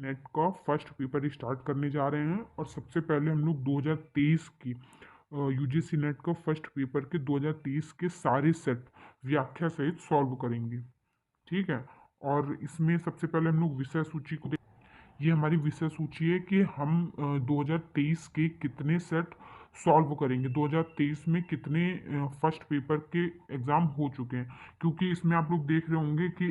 Net का first paper start करने जा रहे हैं और सबसे पहले हम लोग 2023 की यूजीसी नेट का फर्स्ट पेपर के 2023 के सारे सेट व्याख्या सहित सॉल्व करेंगे। ठीक है। और इसमें सबसे पहले हम लोग विषय सूची को ये हमारी विषय सूची है कि हम 2023 के कितने सेट सॉल्व करेंगे, 2023 में कितने फर्स्ट पेपर के एग्ज़ाम हो चुके हैं। क्योंकि इसमें आप लोग देख रहे होंगे कि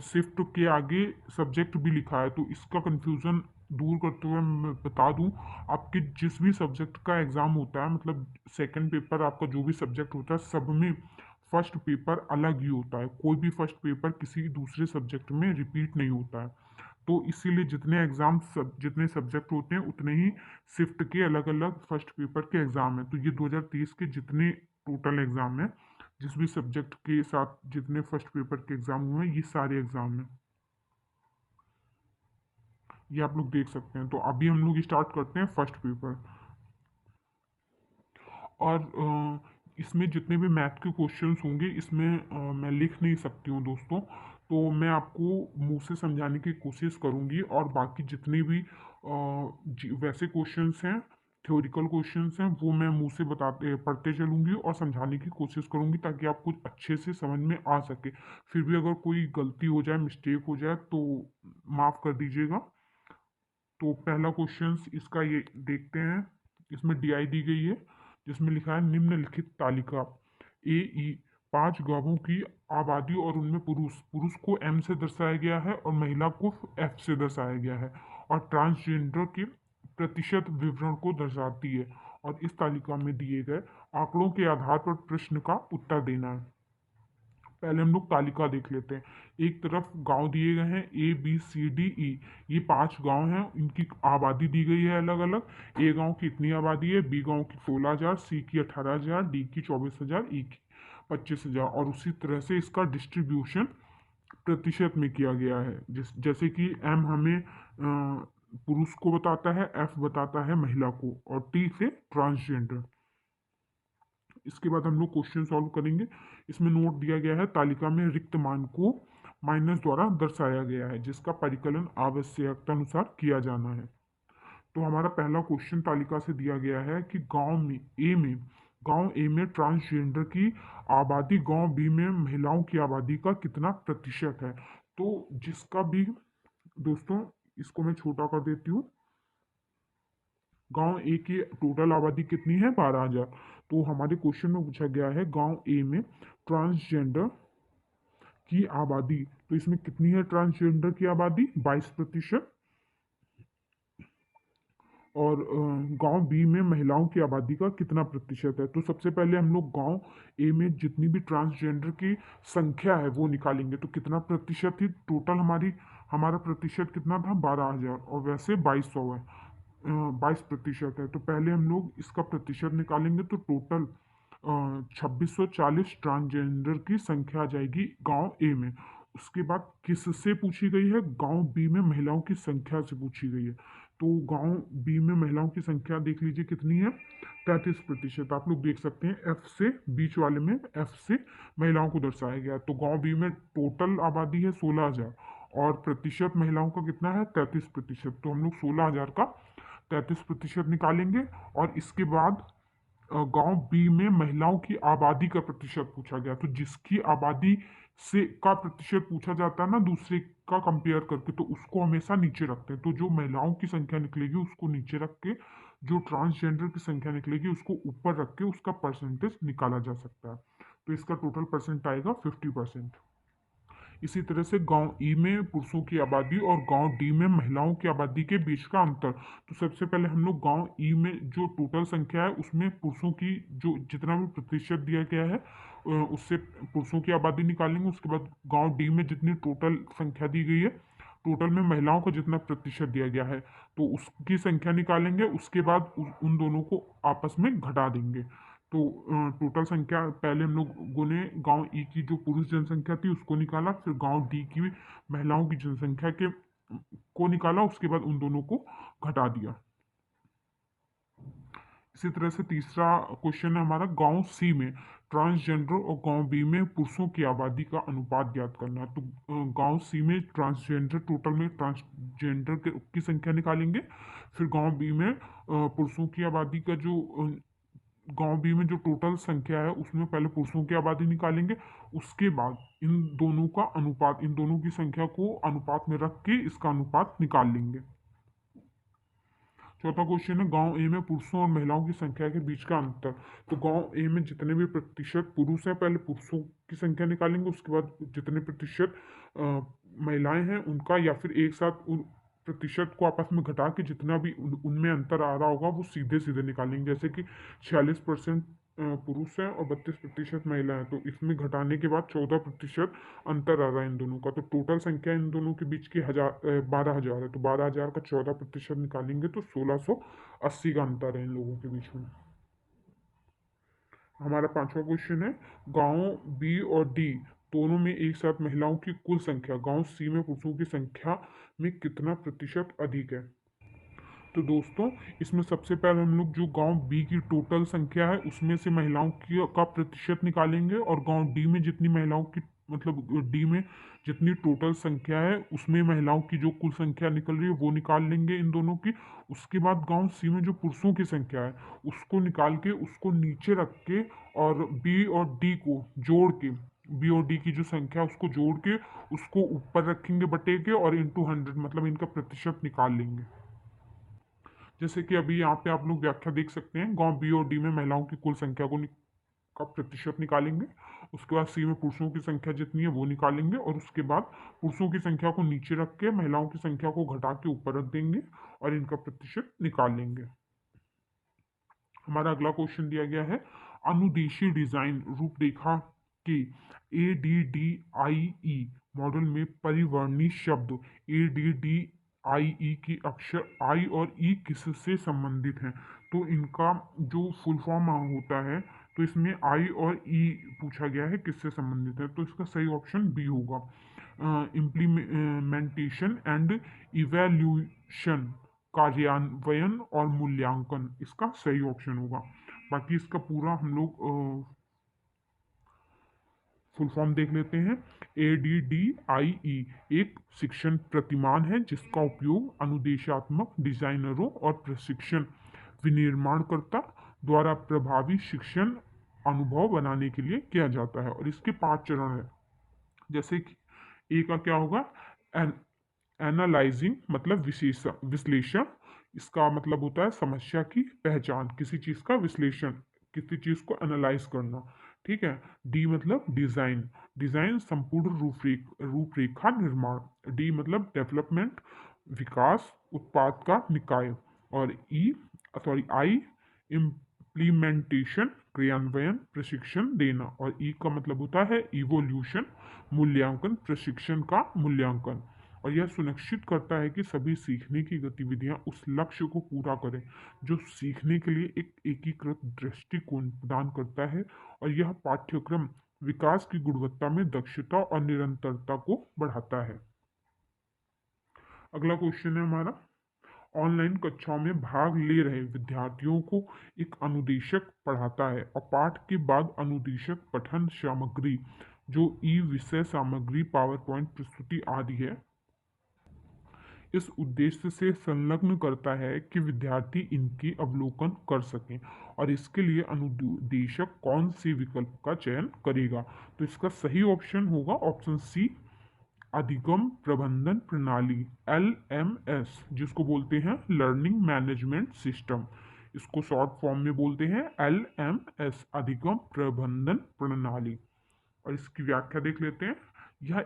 शिफ्ट के आगे सब्जेक्ट भी लिखा है, तो इसका कंफ्यूजन दूर करते हुए मैं बता दूं, आपके जिस भी सब्जेक्ट का एग्ज़ाम होता है, मतलब सेकंड पेपर आपका जो भी सब्जेक्ट होता है, सब में फर्स्ट पेपर अलग ही होता है। कोई भी फर्स्ट पेपर किसी दूसरे सब्जेक्ट में रिपीट नहीं होता है। तो इसीलिए जितने एग्जाम जितने सब्जेक्ट होते हैं उतने ही शिफ्ट के अलग अलग फर्स्ट पेपर के एग्जाम हैं। तो ये 2023 के जितने टोटल एग्जाम हैं, जिस भी सब्जेक्ट के साथ जितने फर्स्ट पेपर के एग्जाम हुए हैं, ये सारे एग्जाम हैं। ये आप लोग देख सकते हैं। तो अभी हम लोग स्टार्ट करते हैं फर्स्ट पेपर। और इसमें जितने भी मैथ के क्वेश्चंस होंगे, इसमें मैं लिख नहीं सकती हूँ दोस्तों, तो मैं आपको मुंह से समझाने की कोशिश करूँगी। और बाकी जितने भी वैसे क्वेश्चंस हैं, थ्योरिकल क्वेश्चंस हैं, वो मैं मुंह से बताते पढ़ते चलूँगी और समझाने की कोशिश करूँगी, ताकि आपको अच्छे से समझ में आ सके। फिर भी अगर कोई गलती हो जाए, मिस्टेक हो जाए, तो माफ़ कर दीजिएगा। तो पहला क्वेश्चन इसका ये देखते हैं। इसमें डीआई दी गई है, जिसमें लिखा है निम्नलिखित तालिका ए ई 5 गांवों की आबादी और उनमें पुरुष पुरुष को एम से दर्शाया गया है और महिला को एफ से दर्शाया गया है, और ट्रांसजेंडर के प्रतिशत विवरण को दर्शाती है। और इस तालिका में दिए गए आंकड़ों के आधार पर प्रश्न का उत्तर देना है। पहले हम लोग तालिका देख लेते हैं। एक तरफ गांव दिए गए हैं ABCDE, ये 5 गांव हैं, इनकी आबादी दी गई है अलग अलग। ए गांव की इतनी आबादी है, बी गांव की 16,000, सी की 18,000, डी की 24,000, ई की 25,000। और उसी तरह से इसका डिस्ट्रीब्यूशन प्रतिशत में किया गया है। जैसे कि एम हमें पुरुष को बताता है, एफ बताता है महिला को, और टी से ट्रांसजेंडर। इसके बाद हम लोग क्वेश्चन सॉल्व करेंगे। इसमें नोट दिया गया है, तालिका में रिक्त मान को माइनस द्वारा दर्शाया गया है, जिसका परिकलन आवश्यकता अनुसार किया जाना है। तो हमारा पहला क्वेश्चन तालिका से दिया गया है कि गांव ए में ट्रांसजेंडर की आबादी गांव बी में महिलाओं की आबादी का कितना प्रतिशत है। तो जिसका भी दोस्तों, इसको मैं छोटा कर देती हूँ। गांव ए की टोटल आबादी कितनी है? 12,000। तो हमारे क्वेश्चन में पूछा गया है गांव ए में ट्रांसजेंडर की आबादी। तो इसमें कितनी है ट्रांसजेंडर की आबादी? 22%। और गांव बी में महिलाओं की आबादी का कितना प्रतिशत है? तो सबसे पहले हम लोग गांव ए में जितनी भी ट्रांसजेंडर की संख्या है वो निकालेंगे। तो कितना प्रतिशत थी टोटल? हमारा प्रतिशत कितना था? 12,000, और वैसे 2,200 है, 22% है। तो पहले हम लोग इसका प्रतिशत निकालेंगे, तो टोटल 2640 ट्रांसजेंडर की संख्या आ जाएगी गांव ए में। उसके बाद किससे पूछी गई है? गांव बी में महिलाओं की संख्या से पूछी गई है। तो गांव बी में महिलाओं की संख्या देख लीजिए कितनी है? 33%। आप लोग देख सकते हैं एफ से, बीच वाले में एफ से महिलाओं को दर्शाया गया। तो गांव बी में टोटल आबादी है 16,000, और प्रतिशत महिलाओं का कितना है? 33%। तो हम लोग 16,000 का 33% निकालेंगे। और इसके बाद गांव बी में महिलाओं की आबादी का प्रतिशत पूछा गया। तो जिसकी आबादी से का प्रतिशत पूछा जाता है ना दूसरे का कंपेयर करके, तो उसको हमेशा नीचे रखते हैं। तो जो महिलाओं की संख्या निकलेगी उसको नीचे रख के, जो ट्रांसजेंडर की संख्या निकलेगी उसको ऊपर रख के उसका परसेंटेज निकाला जा सकता है। तो इसका टोटल परसेंट आएगा 50%। इसी तरह से गांव ई में पुरुषों की आबादी और गांव डी में महिलाओं की आबादी के बीच का अंतर। तो सबसे पहले हम लोग गांव ई में जो टोटल संख्या है उसमें पुरुषों की जो जितना भी प्रतिशत दिया गया है उससे पुरुषों की आबादी निकालेंगे। उसके बाद गांव डी में जितनी टोटल संख्या दी गई है, टोटल में महिलाओं का जितना प्रतिशत दिया गया है, तो उसकी संख्या निकालेंगे। उसके बाद उन दोनों को आपस में घटा देंगे। तो टोटल संख्या पहले हम लोगों ने गांव ई की जो पुरुष जनसंख्या थी उसको निकाला, फिर गांव डी की महिलाओं की जनसंख्या के को निकाला, उसके बाद उन दोनों को घटा दिया। इसी तरह से तीसरा क्वेश्चन है हमारा, गांव सी में ट्रांसजेंडर और गांव बी में पुरुषों की आबादी का अनुपात ज्ञात करना है। तो गांव सी में ट्रांसजेंडर, टोटल में ट्रांसजेंडर की संख्या निकालेंगे। फिर गांव बी में पुरुषों की आबादी का जो गांव बी में जो टोटल संख्या है उसमें पहले पुरुषों की आबादी निकालेंगे। उसके बाद इन दोनों का अनुपात, इन दोनों की संख्या को अनुपात में रख के इसका अनुपात निकाल लेंगे। चौथा क्वेश्चन है गांव ए में पुरुषों और महिलाओं की संख्या के बीच का अंतर। तो गांव ए में जितने भी प्रतिशत पुरुष हैं पहले पुरुषों की संख्या निकालेंगे, उसके बाद जितने प्रतिशत महिलाएं हैं उनका, या फिर एक साथ उन प्रतिशत को आपस में घटा के जितना भी उनमें अंतर आ रहा होगा वो सीधे सीधे निकालेंगे। जैसे कि 46% पुरुष हैं और 32% महिला हैं, तो इसमें घटाने के बाद 14% अंतर आ रहा है इन दोनों का। तो टोटल संख्या इन दोनों के बीच की 12,000 है, तो 12,000 का 14% निकालेंगे तो 1680 का अंतर है इन लोगों के बीच में। हमारा पांचवा क्वेश्चन है गांव बी और डी दोनों में एक साथ महिलाओं की कुल संख्या गांव सी में पुरुषों की संख्या में कितना प्रतिशत अधिक है। तो दोस्तों इसमें सबसे पहले हम लोग जो गांव बी की टोटल संख्या है उसमें से महिलाओं की का प्रतिशत निकालेंगे, और गांव डी में जितनी महिलाओं की, मतलब डी में जितनी टोटल संख्या है उसमें महिलाओं की जो कुल संख्या निकल रही है वो निकाल लेंगे इन दोनों की। उसके बाद गांव सी में जो पुरुषों की संख्या है उसको निकाल के उसको नीचे रख के, और बी और डी को जोड़ के, बी और डी की जो संख्या है उसको जोड़ के उसको ऊपर रखेंगे बटे के, और इंटू 100 मतलब इनका प्रतिशत निकाल लेंगे। जैसे कि अभी यहाँ पे आप लोग व्याख्या देख सकते हैं, गांव बी और डी में महिलाओं की कुल संख्या का प्रतिशत निकालेंगे। उसके बाद सी में पुरुषों की संख्या जितनी है वो निकालेंगे, और उसके बाद पुरुषों की संख्या को नीचे रख के महिलाओं की संख्या को घटा के ऊपर रख देंगे और इनका प्रतिशत निकाल लेंगे। हमारा अगला क्वेश्चन दिया गया है अनुदेशीय डिजाइन रूपरेखा के ADDIE मॉडल में परिवर्णी शब्द ADDIE की अक्षर I और E किससे संबंधित हैं। तो इनका जो फुल फॉर्म होता है, तो इसमें I और E पूछा गया है किससे संबंधित है, तो इसका सही ऑप्शन बी होगा, इम्प्लीमेंटेशन एंड इवेल्यूशन, कार्यान्वयन और मूल्यांकन इसका सही ऑप्शन होगा। बाकी इसका पूरा हम लोग फुल फॉर्म देख लेते हैं। ADDIE एक शिक्षण प्रतिमान है जिसका उपयोग अनुदेशात्मक डिजाइनरों और प्रशिक्षण विनिर्माणकर्ता द्वारा प्रभावी शिक्षण अनुभव बनाने के लिए किया जाता है, और इसके 5 चरण है। जैसे कि ए का क्या होगा, एनालाइजिंग मतलब विश्लेषण, इसका मतलब होता है समस्या की पहचान, किसी चीज का विश्लेषण, किसी चीज को एनालाइज करना। ठीक है। डी मतलब डिजाइन, डिजाइन संपूर्ण रूपरेखा निर्माण। डी मतलब डेवलपमेंट, विकास, उत्पाद का निकाय। और आई इम्प्लीमेंटेशन, क्रियान्वयन, प्रशिक्षण देना। और ई का मतलब होता है इवोल्यूशन, मूल्यांकन, प्रशिक्षण का मूल्यांकन। और यह सुनिश्चित करता है कि सभी सीखने की गतिविधियां उस लक्ष्य को पूरा करें जो सीखने के लिए एक एकीकृत दृष्टिकोण प्रदान करता है, और यह पाठ्यक्रम विकास की गुणवत्ता में दक्षता और निरंतरता को बढ़ाता है। अगला क्वेश्चन है हमारा, ऑनलाइन कक्षाओं में भाग ले रहे विद्यार्थियों को एक अनुदेशक पढ़ाता है, और पाठ के बाद अनुदेशक पठन सामग्री जो ई विषय सामग्री, पावर पॉइंट प्रस्तुति आदि है, इस उद्देश्य से संलग्न करता है कि विद्यार्थी इनकी अवलोकन कर सकें, और इसके लिए अनुदेशक कौन से विकल्प का चयन करेगा। तो इसका सही ऑप्शन होगा ऑप्शन सी, अधिगम प्रबंधन प्रणाली, LMS, जिसको बोलते हैं लर्निंग मैनेजमेंट सिस्टम। इसको शॉर्ट फॉर्म में बोलते हैं LMS, अधिगम प्रबंधन प्रणाली। और इसकी व्याख्या देख लेते हैं। यह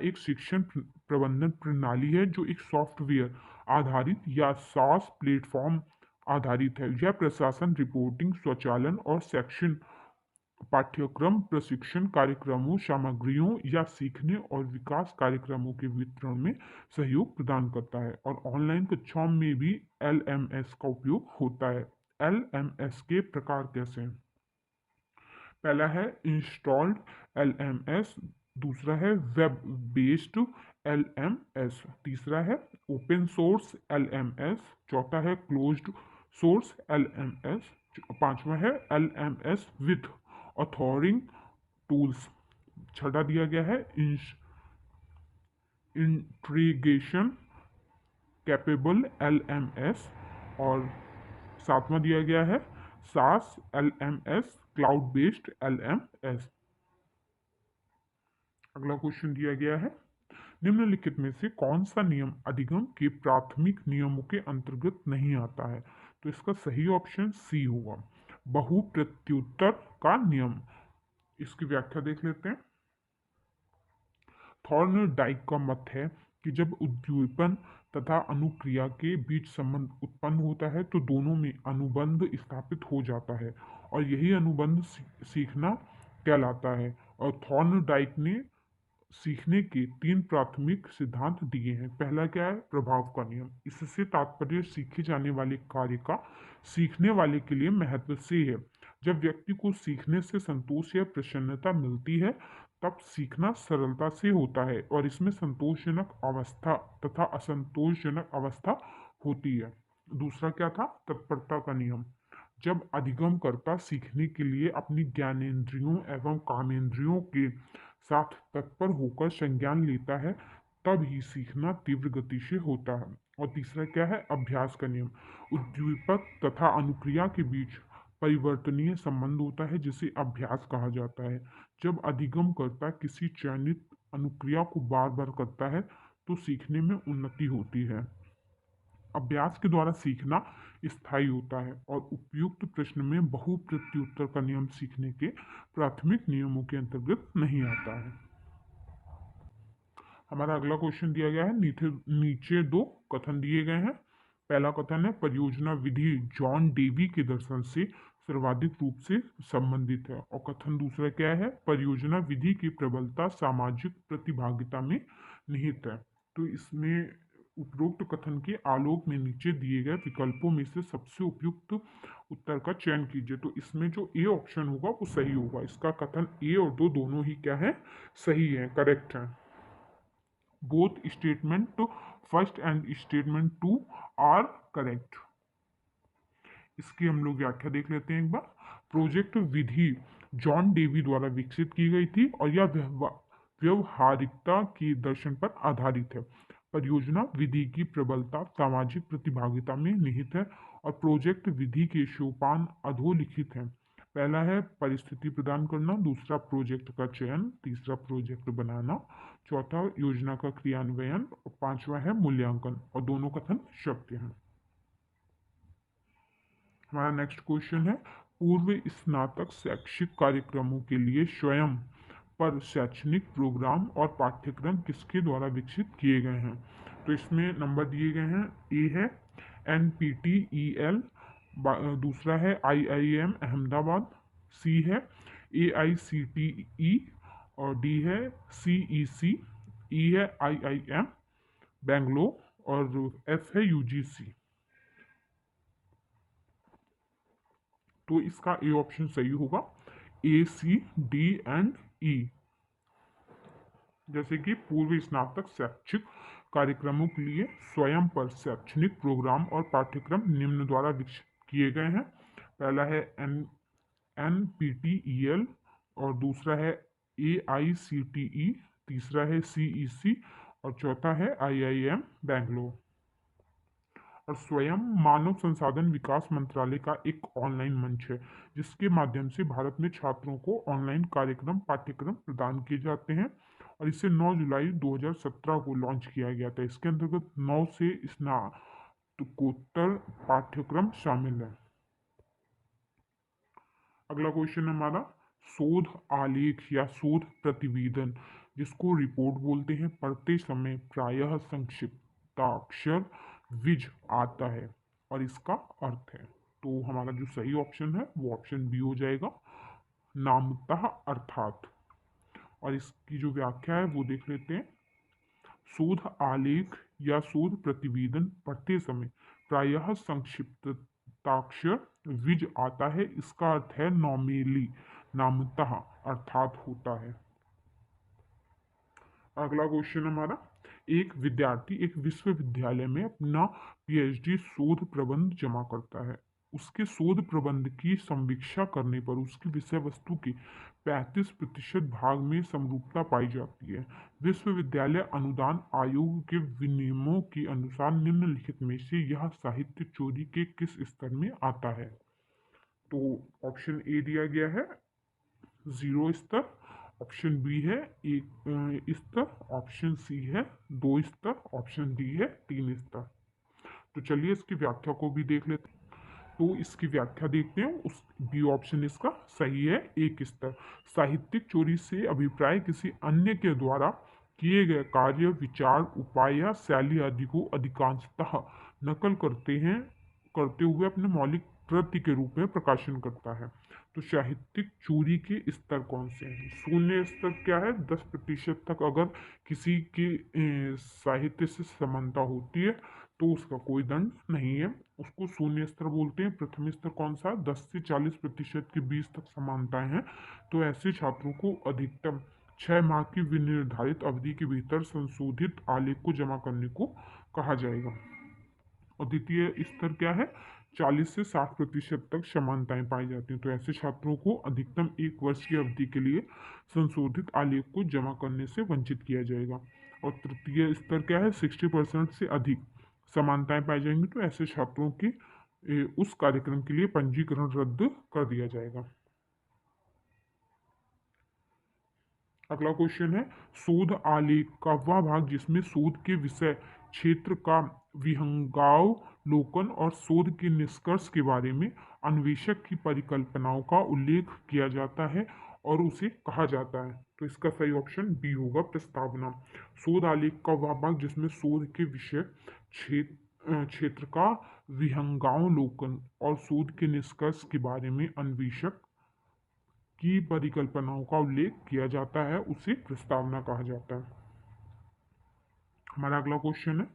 एक शिक्षण प्रबंधन प्रणाली है जो एक सॉफ्टवेयर आधारित या SaaS प्लेटफॉर्म आधारित है। यह प्रशासन, रिपोर्टिंग, स्वचालन और शैक्षिक पाठ्यक्रम, प्रशिक्षण कार्यक्रमों, सामग्रियों या सीखने और विकास कार्यक्रमों के वितरण में सहयोग प्रदान करता है। और ऑनलाइन कक्षाओं में भी LMS का उपयोग होता है। LMS के प्रकार कैसे हैं? पहला है इंस्टॉल्ड LMS, दूसरा है वेब बेस्ड LMS, तीसरा है ओपन सोर्स LMS, चौथा है क्लोज्ड सोर्स LMS, पांचवा है LMS विथ ऑथोरिंग टूल्स। छठा दिया गया है इंट्रीगेशन कैपेबल LMS। और सातवां दिया गया है सास LMS, क्लाउड बेस्ड LMS। अगला क्वेश्चन दिया गया है निम्नलिखित में से कौन सा नियम अधिगम के प्राथमिक नियमों के अंतर्गत नहीं आता है। तो इसका सही ऑप्शन सी होगा, बहुप्रत्युत्तर का नियम। इसकी व्याख्या देख लेते हैं। थॉर्नडाइक का मत है कि जब उद्दीपन तथा अनुक्रिया के बीच संबंध उत्पन्न होता है तो दोनों में अनुबंध स्थापित हो जाता है और यही अनुबंध सीखना कहलाता है। और थॉर्नडाइक ने सीखने के तीन प्राथमिक सिद्धांत दिए हैं। पहला क्या है, प्रभाव का नियम। इससे तात्पर्य सीखे जाने वाले कार्य का सीखने वाले के लिए महत्व से है। जब व्यक्ति को सीखने से संतोष या प्रसन्नता मिलती है तब सीखना सरलता से होता है और इसमें संतोषजनक अवस्था तथा असंतोषजनक अवस्था होती है। दूसरा क्या था, तत्परता का नियम। जब अधिगमकर्ता सीखने के लिए अपनी ज्ञानेंद्रियों एवं कामेंद्रियों के साथ तत्पर होकर संज्ञान लेता है तब ही सीखना तीव्र गति से होता है। और तीसरा क्या है, अभ्यास का नियम। उद्दीपक तथा अनुक्रिया के बीच परिवर्तनीय संबंध होता है जिसे अभ्यास कहा जाता है। जब अधिगम करता किसी चयनित अनुक्रिया को बार बार करता है तो सीखने में उन्नति होती है। अभ्यास के द्वारा सीखना स्थायी होता है और उपयुक्त प्रश्न में बहुप्रत्युत्तर का नियम सीखने के प्राथमिक नियमों के अंतर्गत नहीं आता है। हमारा अगला क्वेश्चन दिया गया है, नीचे दो कथन दिए गए हैं। पहला कथन है परियोजना विधि जॉन डेवी के दर्शन से सर्वाधिक रूप से संबंधित है। और कथन दूसरा क्या है, परियोजना विधि की प्रबलता सामाजिक प्रतिभागिता में निहित है। तो इसमें उपरोक्त कथन के आलोक में नीचे दिए गए विकल्पों में से सबसे उपयुक्त उत्तर का चयन कीजिए। तो इसमें जो ए ऑप्शन होगा वो सही होगा। इसका कथन ए और दो दोनों ही क्या है, सही है, करेक्ट है। Both statement first and statement two are correct. इसकी हम लोग व्याख्या देख लेते हैं एक बार। प्रोजेक्ट विधि जॉन डेवी द्वारा विकसित की गई थी और यह व्यवहारिकता के दर्शन पर आधारित है। परियोजना विधि की प्रबलता सामाजिक प्रतिभागिता में निहित है और प्रोजेक्ट विधि के सोपान अधोलिखित हैं। पहला है परिस्थिति प्रदान करना, दूसरा प्रोजेक्ट का चयन, तीसरा प्रोजेक्ट बनाना, चौथा योजना का क्रियान्वयन और पांचवा है मूल्यांकन। और दोनों कथन सत्य हैं। हमारा नेक्स्ट क्वेश्चन है पूर्व स्नातक शैक्षिक कार्यक्रमों के लिए स्वयं पर शैक्षणिक प्रोग्राम और पाठ्यक्रम किसके द्वारा विकसित किए गए हैं। तो इसमें नंबर दिए गए हैं। ए है NPTEL, दूसरा है IIM अहमदाबाद, सी है AICTE और डी है CEC, ई है IIM बेंगलोर और एफ है UGC। तो इसका ए ऑप्शन सही होगा, ACD&E। जैसे कि पूर्व स्नातक शैक्षिक कार्यक्रमों के लिए स्वयं पर शैक्षणिक प्रोग्राम और पाठ्यक्रम निम्न द्वारा विकसित किए गए हैं। पहला है NPTEL और दूसरा है AICTE, तीसरा है CEC और चौथा है IIM बेंगलोर। और स्वयं मानव संसाधन विकास मंत्रालय का एक ऑनलाइन मंच है जिसके माध्यम से भारत में छात्रों को ऑनलाइन कार्यक्रम पाठ्यक्रम प्रदान किए जाते हैं और इसे 9 जुलाई 2017 को लॉन्च किया गया था। इसके अंतर्गत 9 से स्नातकोत्तर पाठ्यक्रम शामिल है। अगला क्वेश्चन हमारा शोध आलेख या शोध प्रतिवेदन, जिसको रिपोर्ट बोलते हैं, पढ़ते समय प्रायः संक्षिप्ताक्षर विज आता है और इसका अर्थ है। तो हमारा जो सही ऑप्शन है वो ऑप्शन बी हो जाएगा, नामतः अर्थात। और इसकी जो व्याख्या है वो देख लेते हैं। शोध आलेख या शोध प्रतिवेदन पढ़ते समय प्रायः संक्षिप्ताक्षर विज आता है, इसका अर्थ है नॉर्मली, नामतः अर्थात होता है। अगला क्वेश्चन हमारा, एक विद्यार्थी एक विश्वविद्यालय में अपना PhD शोध प्रबंध जमा करता है। उसके शोध प्रबंध की समीक्षा करने पर उसकी विषय वस्तु के 35% भाग में समरूपता पाई जाती है। विश्वविद्यालय अनुदान आयोग के विनियमों के अनुसार निम्नलिखित में से यह साहित्य चोरी के किस स्तर में आता है? तो ऑप्शन ए दिया गया है 0 स्तर, ऑप्शन बी है 1 स्तर, ऑप्शन सी है 2 स्तर, ऑप्शन डी है 3 स्तर। तो चलिए इसकी व्याख्या को भी देख लेते हैं। तो इसकी व्याख्या देखते हैं। उस बी ऑप्शन इसका सही है, 1 स्तर। साहित्यिक चोरी से अभिप्राय किसी अन्य के द्वारा किए गए कार्य, विचार, उपाय या शैली आदि को अधिकांशतः नकल करते हुए अपने मौलिक कृति के रूप में प्रकाशन करता है। तो साहित्यिक चोरी के स्तर कौन से हैं? 0 स्तर क्या है? 10% तक अगर किसी की साहित्य से समानता होती है तो उसका कोई दंड नहीं है, उसको 0 स्तर बोलते हैं। प्रथम स्तर कौन सा? 10 से 40% के बीच तक समानताएं हैं, तो ऐसे छात्रों को अधिकतम 6 माह की विनिर्धारित अवधि के भीतर संशोधित आलेख को जमा करने को कहा जाएगा। और द्वितीय स्तर क्या है? 40 से 60% तक समानताएं पाई जाती हैं, तो ऐसे छात्रों को अधिकतम 1 वर्ष की अवधि के लिए संशोधित आलेख को जमा करने से वंचित किया जाएगा। और तृतीय स्तर क्या है? 60% से अधिक समानताएं पाई जाएंगी, तो ऐसे छात्रों की उस कार्यक्रम के लिए पंजीकरण रद्द कर दिया जाएगा। अगला क्वेश्चन है, शोध आलेख का वह भाग जिसमें शोध के विषय क्षेत्र का विहंगावलोकन और शोध के निष्कर्ष के बारे में अन्वेषक की परिकल्पनाओं का उल्लेख किया जाता है और उसे कहा जाता है। तो इसका सही ऑप्शन बी होगा, प्रस्तावना। शोध आलेख का वह भाग जिसमें शोध के विषय क्षेत्र का विहंगावलोकन और शोध के निष्कर्ष के बारे में अन्वेषक की परिकल्पनाओं का उल्लेख किया जाता है उसे प्रस्तावना कहा जाता है। हमारा अगला क्वेश्चन है,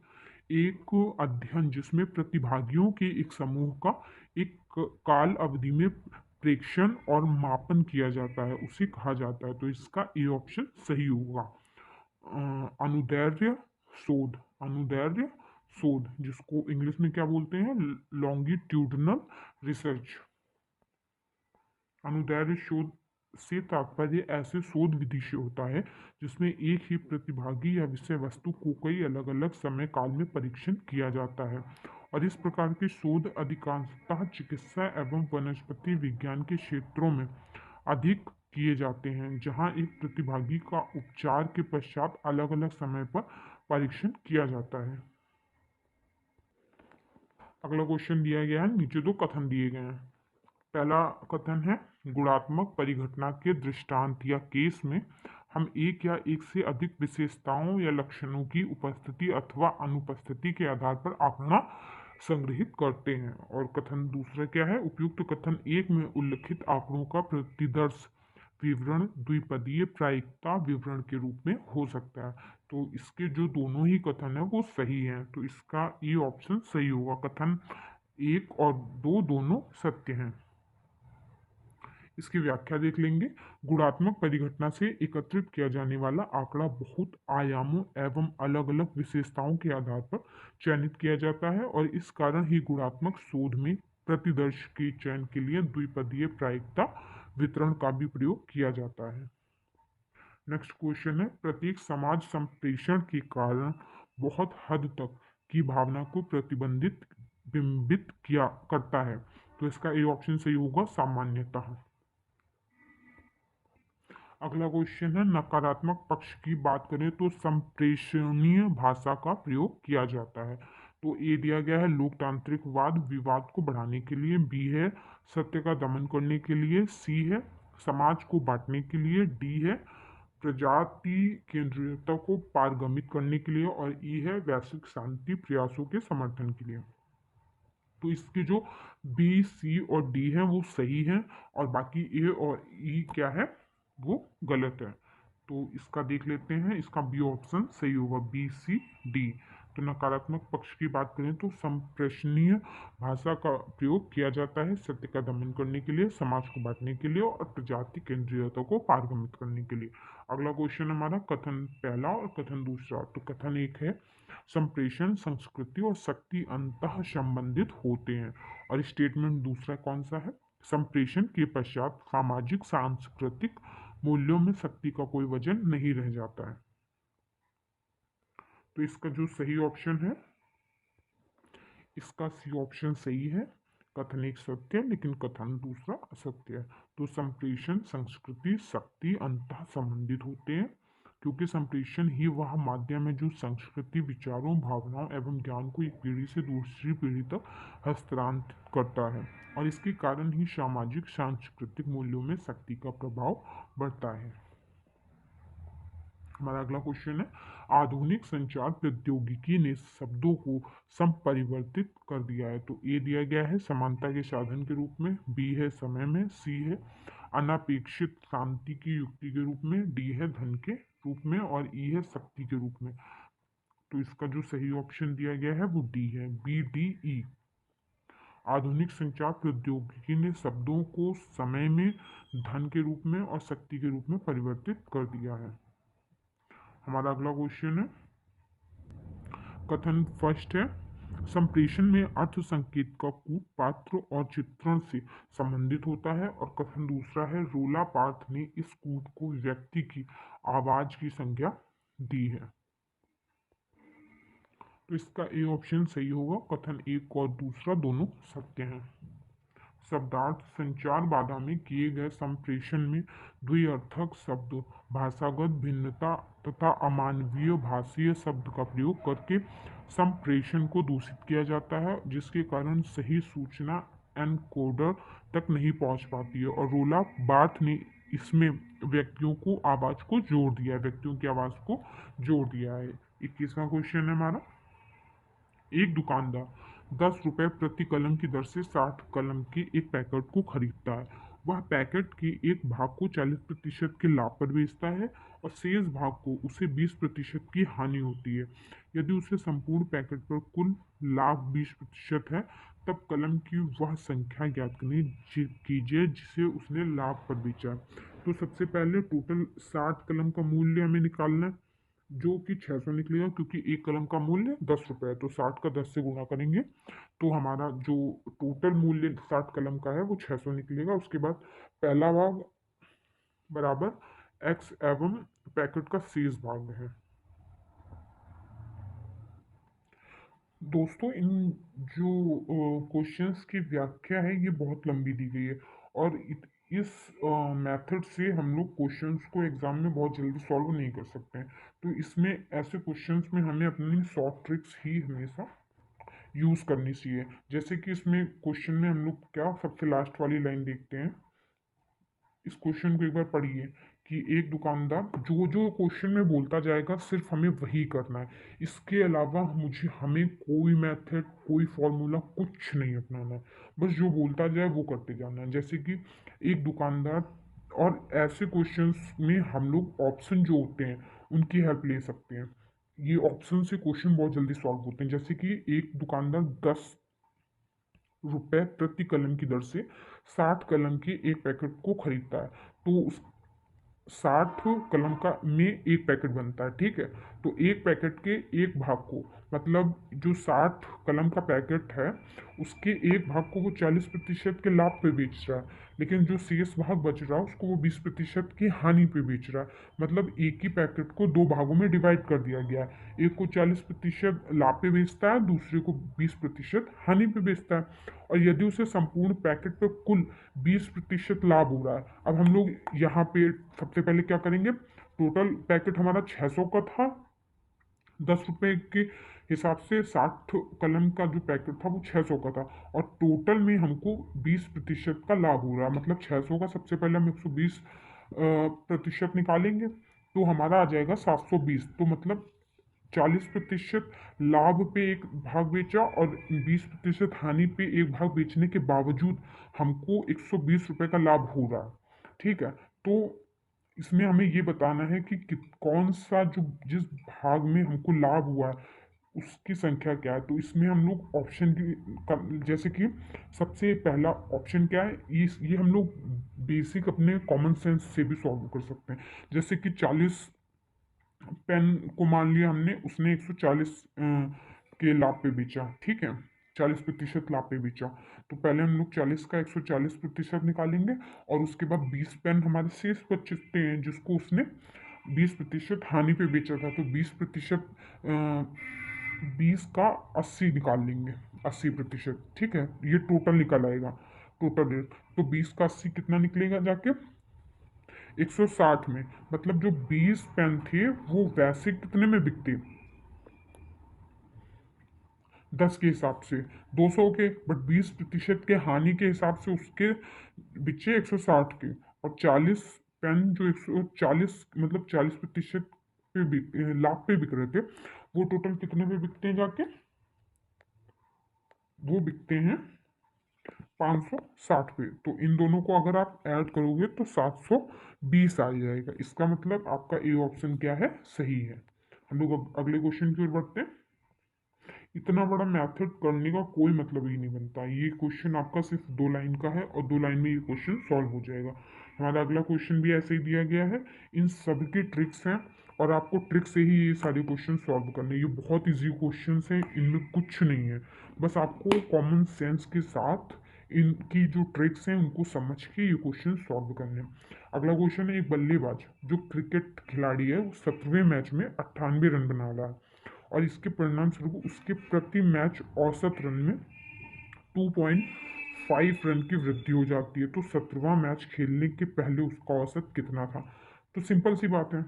एक अध्ययन जिसमें प्रतिभागियों के एक समूह का एक काल अवधि में प्रेक्षण और मापन किया जाता है उसे कहा जाता है। तो इसका ए ऑप्शन सही होगा। अनुदैर्ध्य शोध, अनुदैर्ध्य शोध जिसको इंग्लिश में क्या बोलते हैं? Longitudinal research. अनुदैर्ध्य शोध से तात्पर्य ऐसे शोध विधि से होता है जिसमें एक ही प्रतिभागी या विषय वस्तु को कई अलग अलग समय काल में परीक्षण किया जाता है, और इस प्रकार के शोध अधिकांशतः चिकित्सा एवं वनस्पति विज्ञान के क्षेत्रों में अधिक किए जाते हैं, जहां एक प्रतिभागी का उपचार के पश्चात अलग अलग समय पर परीक्षण किया जाता है। अगला क्वेश्चन दिया गया है, नीचे दो कथन दिए गए हैं। पहला कथन है, गुणात्मक परिघटना के दृष्टांत या केस में हम एक या एक से अधिक विशेषताओं या लक्षणों की उपस्थिति अथवा अनुपस्थिति के आधार पर आंकड़ा संग्रहित करते हैं। और कथन दूसरा क्या है? उपयुक्त कथन एक में उल्लिखित आंकड़ों का प्रतिदर्श विवरण द्विपदीय प्रायिकता विवरण के रूप में हो सकता है। तो इसके जो दोनों ही कथन है वो सही हैं, तो इसका ये ऑप्शन सही होगा। कथन 1 और 2 दोनों सत्य हैं। इसकी व्याख्या देख लेंगे। गुणात्मक परिघटना से एकत्रित किया जाने वाला आंकड़ा बहुत आयामों एवं अलग अलग विशेषताओं के आधार पर चयनित किया जाता है, और इस कारण ही गुणात्मक शोध में प्रतिदर्श के चयन के लिए द्विपदीय प्रायिकता वितरण का भी प्रयोग किया जाता है। नेक्स्ट क्वेश्चन है, प्रत्येक समाज संप्रेषण के कारण बहुत हद तक की भावना को प्रतिबंधित बिंबित किया करता है। तो इसका ए ऑप्शन सही होगा, सामान्यतः। अगला क्वेश्चन है, नकारात्मक पक्ष की बात करें तो संप्रेषणीय भाषा का प्रयोग किया जाता है। तो ए दिया गया है, लोकतांत्रिक वाद विवाद को बढ़ाने के लिए। बी है, सत्य का दमन करने के लिए। सी है, समाज को बांटने के लिए। डी है, प्रजाति केंद्रीयता को पारगमित करने के लिए। और ई है, वैश्विक शांति प्रयासों के समर्थन के लिए। तो इसके जो बी, सी और डी हैं वो सही हैं, और बाकी ए और ई क्या है वो गलत है। तो इसका देख लेते हैं, इसका बी ऑप्शन सही होगा, बी सी डी। तो नकारात्मक पक्ष की बात करें तो संप्रेषणीय भाषा का प्रयोग किया जाता है सत्य का दमन करने के लिए, समाज को बांटने के लिए और प्रजाति केंद्रीयता को पारगमित करने के लिए। अगला क्वेश्चन हमारा कथन पहला और कथन दूसरा। तो कथन एक है संप्रेषण संस्कृति और शक्ति अंतः संबंधित होते हैं, और स्टेटमेंट दूसरा कौन सा है? संप्रेषण के पश्चात सामाजिक सांस्कृतिक मूल्यों में शक्ति का कोई वजन नहीं रह जाता है। तो इसका जो सही ऑप्शन है, इसका सी ऑप्शन सही है। कथन एक सत्य है लेकिन कथन दूसरा असत्य है। तो संप्रेषण संस्कृति शक्ति अंतः संबंधित होते हैं, क्योंकि संप्रेषण ही वह माध्यम है जो संस्कृति विचारों भावनाओं एवं ज्ञान को एक पीढ़ी से दूसरी पीढ़ी तक हस्तांतरित करता है, और इसके कारण ही सामाजिक सांस्कृतिक मूल्यों में शक्ति का प्रभाव बढ़ता है। हमारा अगला क्वेश्चन है आधुनिक संचार प्रौद्योगिकी ने शब्दों को संपरिवर्तित कर दिया है। तो ए दिया गया है समानता के साधन के रूप में, बी है समय में, सी है अनापेक्षित शांति की युक्ति के रूप में, डी है धन के रूप में और ई है शक्ति के रूप में। तो इसका जो सही ऑप्शन दिया गया है वो डी है, बी डी ई। आधुनिक संचार प्रौद्योगिकी ने शब्दों को समय में धन के रूप में और शक्ति के रूप में परिवर्तित कर दिया है। हमारा अगला क्वेश्चन है कथन फर्स्ट है संप्रेषण में अर्थ संकेत का कूट पात्र और चित्रण से संबंधित होता है, और कथन दूसरा है रोला पार्थ ने इस कूट को व्यक्ति की आवाज की संज्ञा दी है। तो इसका ए ऑप्शन सही होगा। कथन एक और दूसरा दोनों सत्य हैं। शब्दार्थ संचार बाधा में किए गए संप्रेषण में द्विअर्थक शब्द भाषागत भिन्नता तथा अमानवीय भाषीय शब्द का प्रयोग करके संप्रेषण को दूषित किया जाता है, जिसके कारण सही सूचना एनकोडर तक नहीं पहुंच पाती है। और रोला बार्थ ने इसमें व्यक्तियों को आवाज को जोड़ दिया है, व्यक्तियों की आवाज को जोड़ दिया है। 21वां क्वेश्चन है हमारा एक दुकानदार 10 रुपए प्रति कलम की दर से 60 कलम के एक पैकेट को खरीदता है। वह पैकेट के एक भाग को 40% के लाभ पर बेचता है और शेष भाग को उसे 20% की हानि होती है। यदि उसे संपूर्ण पैकेट पर कुल लाभ 20% है, तब कलम की वह संख्या ज्ञात करनी कीजिए जिसे उसने लाभ पर बेचा। तो सबसे पहले टोटल 60 कलम का मूल्य हमें निकालना है, जो कि 600 निकलेगा, क्योंकि एक कलम का मूल्य 10 रुपये है। तो 60 का 10 से गुणा करेंगे तो हमारा जो टोटल मूल्य 60 कलम का है वो 600 निकलेगा। उसके बाद पहला भाग बराबर एक्स एवं पैकेट का शेष भाग है। दोस्तों इन जो क्वेश्चंस की व्याख्या है ये बहुत लंबी दी गई है, और इस मेथड से हम लोग क्वेश्चंस को एग्जाम में बहुत जल्दी सॉल्व नहीं कर सकते हैं। तो इसमें ऐसे क्वेश्चंस में हमें अपनी शॉर्ट ट्रिक्स ही हमेशा यूज़ करनी चाहिए। जैसे कि इसमें क्वेश्चन में हम लोग क्या सबसे लास्ट वाली लाइन देखते हैं, इस क्वेश्चन को एक बार पढ़िए कि एक दुकानदार जो जो क्वेश्चन में बोलता जाएगा सिर्फ हमें वही करना है, इसके अलावा हमें कोई मेथड कोई फॉर्मूला कुछ नहीं अपनाना है, बस जो बोलता जाए वो करते जाना है। जैसे कि एक दुकानदार, और ऐसे क्वेश्चंस में हम लोग ऑप्शन जो होते हैं उनकी हेल्प ले सकते हैं। ये ऑप्शन से क्वेश्चन बहुत जल्दी सॉल्व होते हैं। जैसे कि एक दुकानदार 10 रुपए प्रति कलम की दर से 60 कलम के एक पैकेट को खरीदता है, तो उस 60 कलम का में एक पैकेट बनता है, ठीक है। तो एक पैकेट के एक भाग को, मतलब जो 60 कलम का पैकेट है उसके एक भाग को वो 40% के लाभ पे बेच रहा है, लेकिन जो शेष भाग बच रहा है उसको वो 20% की हानि पे बेच रहा है। मतलब एक ही पैकेट को दो भागों में डिवाइड कर दिया गया है, एक को 40% लाभ पे बेचता है, दूसरे को 20% हानि पे बेचता है। और यदि उसे संपूर्ण पैकेट पे कुल 20% लाभ हो रहा है, अब हम लोग यहाँ पे सबसे पहले क्या करेंगे, टोटल पैकेट हमारा 600 का था, 10 रुपए के हिसाब से 60 कलम का जो पैकेट था वो 600 का था, और टोटल में हमको 20% का लाभ हो रहा है। मतलब 600 का सबसे पहले हम 120 प्रतिशत निकालेंगे तो हमारा आ जाएगा 720। तो मतलब 40% लाभ पे एक भाग बेचा और 20% हानि पे एक भाग बेचने के बावजूद हमको 120 रुपये का लाभ हो रहा है, ठीक है। तो इसमें हमें ये बताना है कि कौन सा जो जिस भाग में हमको लाभ हुआ है उसकी संख्या क्या है। तो इसमें हम लोग ऑप्शन की जैसे कि सबसे पहला ऑप्शन क्या है, ये हम लोग बेसिक अपने कॉमन सेंस से भी सॉल्व कर सकते हैं। जैसे कि 40 पेन को मान लिया हमने, उसने 140 के लाभ पे बेचा, ठीक है, 40% लाभ पे बेचा। तो पहले हम लोग 40 का 140% निकालेंगे, और उसके बाद 20 पेन हमारे शेष बचते हैं जिसको उसने 20% हानि पे बेचा था। तो 20%, 20 का 80 निकाल लेंगे, 80%, ठीक है, ये टोटल निकल आएगा, टोटल रेट। तो 20 का 80 कितना निकलेगा जाके, 160 में। मतलब जो 20 पेन थे वो वैसे कितने में बिकते, 10 के हिसाब से, 200 के, बट 20% के हानि के हिसाब से उसके बिचे 160 के। और 40 पेन जो 140 मतलब 40% पे लाभ पे बिक रहे थे, वो टोटल कितने पे बिकते हैं जाके, वो बिकते हैं 560 पे। तो इन दोनों को अगर आप ऐड करोगे तो 720 आ जाएगा। इसका मतलब आपका ए ऑप्शन क्या है, सही है। हम लोग अब अगले क्वेश्चन की ओर बढ़ते हैं। इतना बड़ा मेथड करने का कोई मतलब ही नहीं बनता। ये क्वेश्चन आपका सिर्फ 2 लाइन का है, और 2 लाइन में ये क्वेश्चन सॉल्व हो जाएगा। हमारा अगला क्वेश्चन भी ऐसे ही दिया गया है, इन सब की ट्रिक्स हैं, और आपको ट्रिक से ही ये सारे क्वेश्चन सॉल्व करने हैं। ये बहुत इजी क्वेश्चन हैं, इनमें कुछ नहीं है। बस आपको कॉमन सेंस के साथ इनकी जो ट्रिक्स हैं उनको समझ के ये क्वेश्चन सॉल्व करने हैं। अगला क्वेश्चन है, एक बल्लेबाज जो क्रिकेट खिलाड़ी है वो 17वें मैच में 98 रन बना रहा है, और इसके परिणाम स्वरूप उसके प्रति मैच औसत रन में 2.5 रन की वृद्धि हो जाती है। तो 17वां मैच खेलने के पहले उसका औसत कितना था। तो सिंपल सी बात है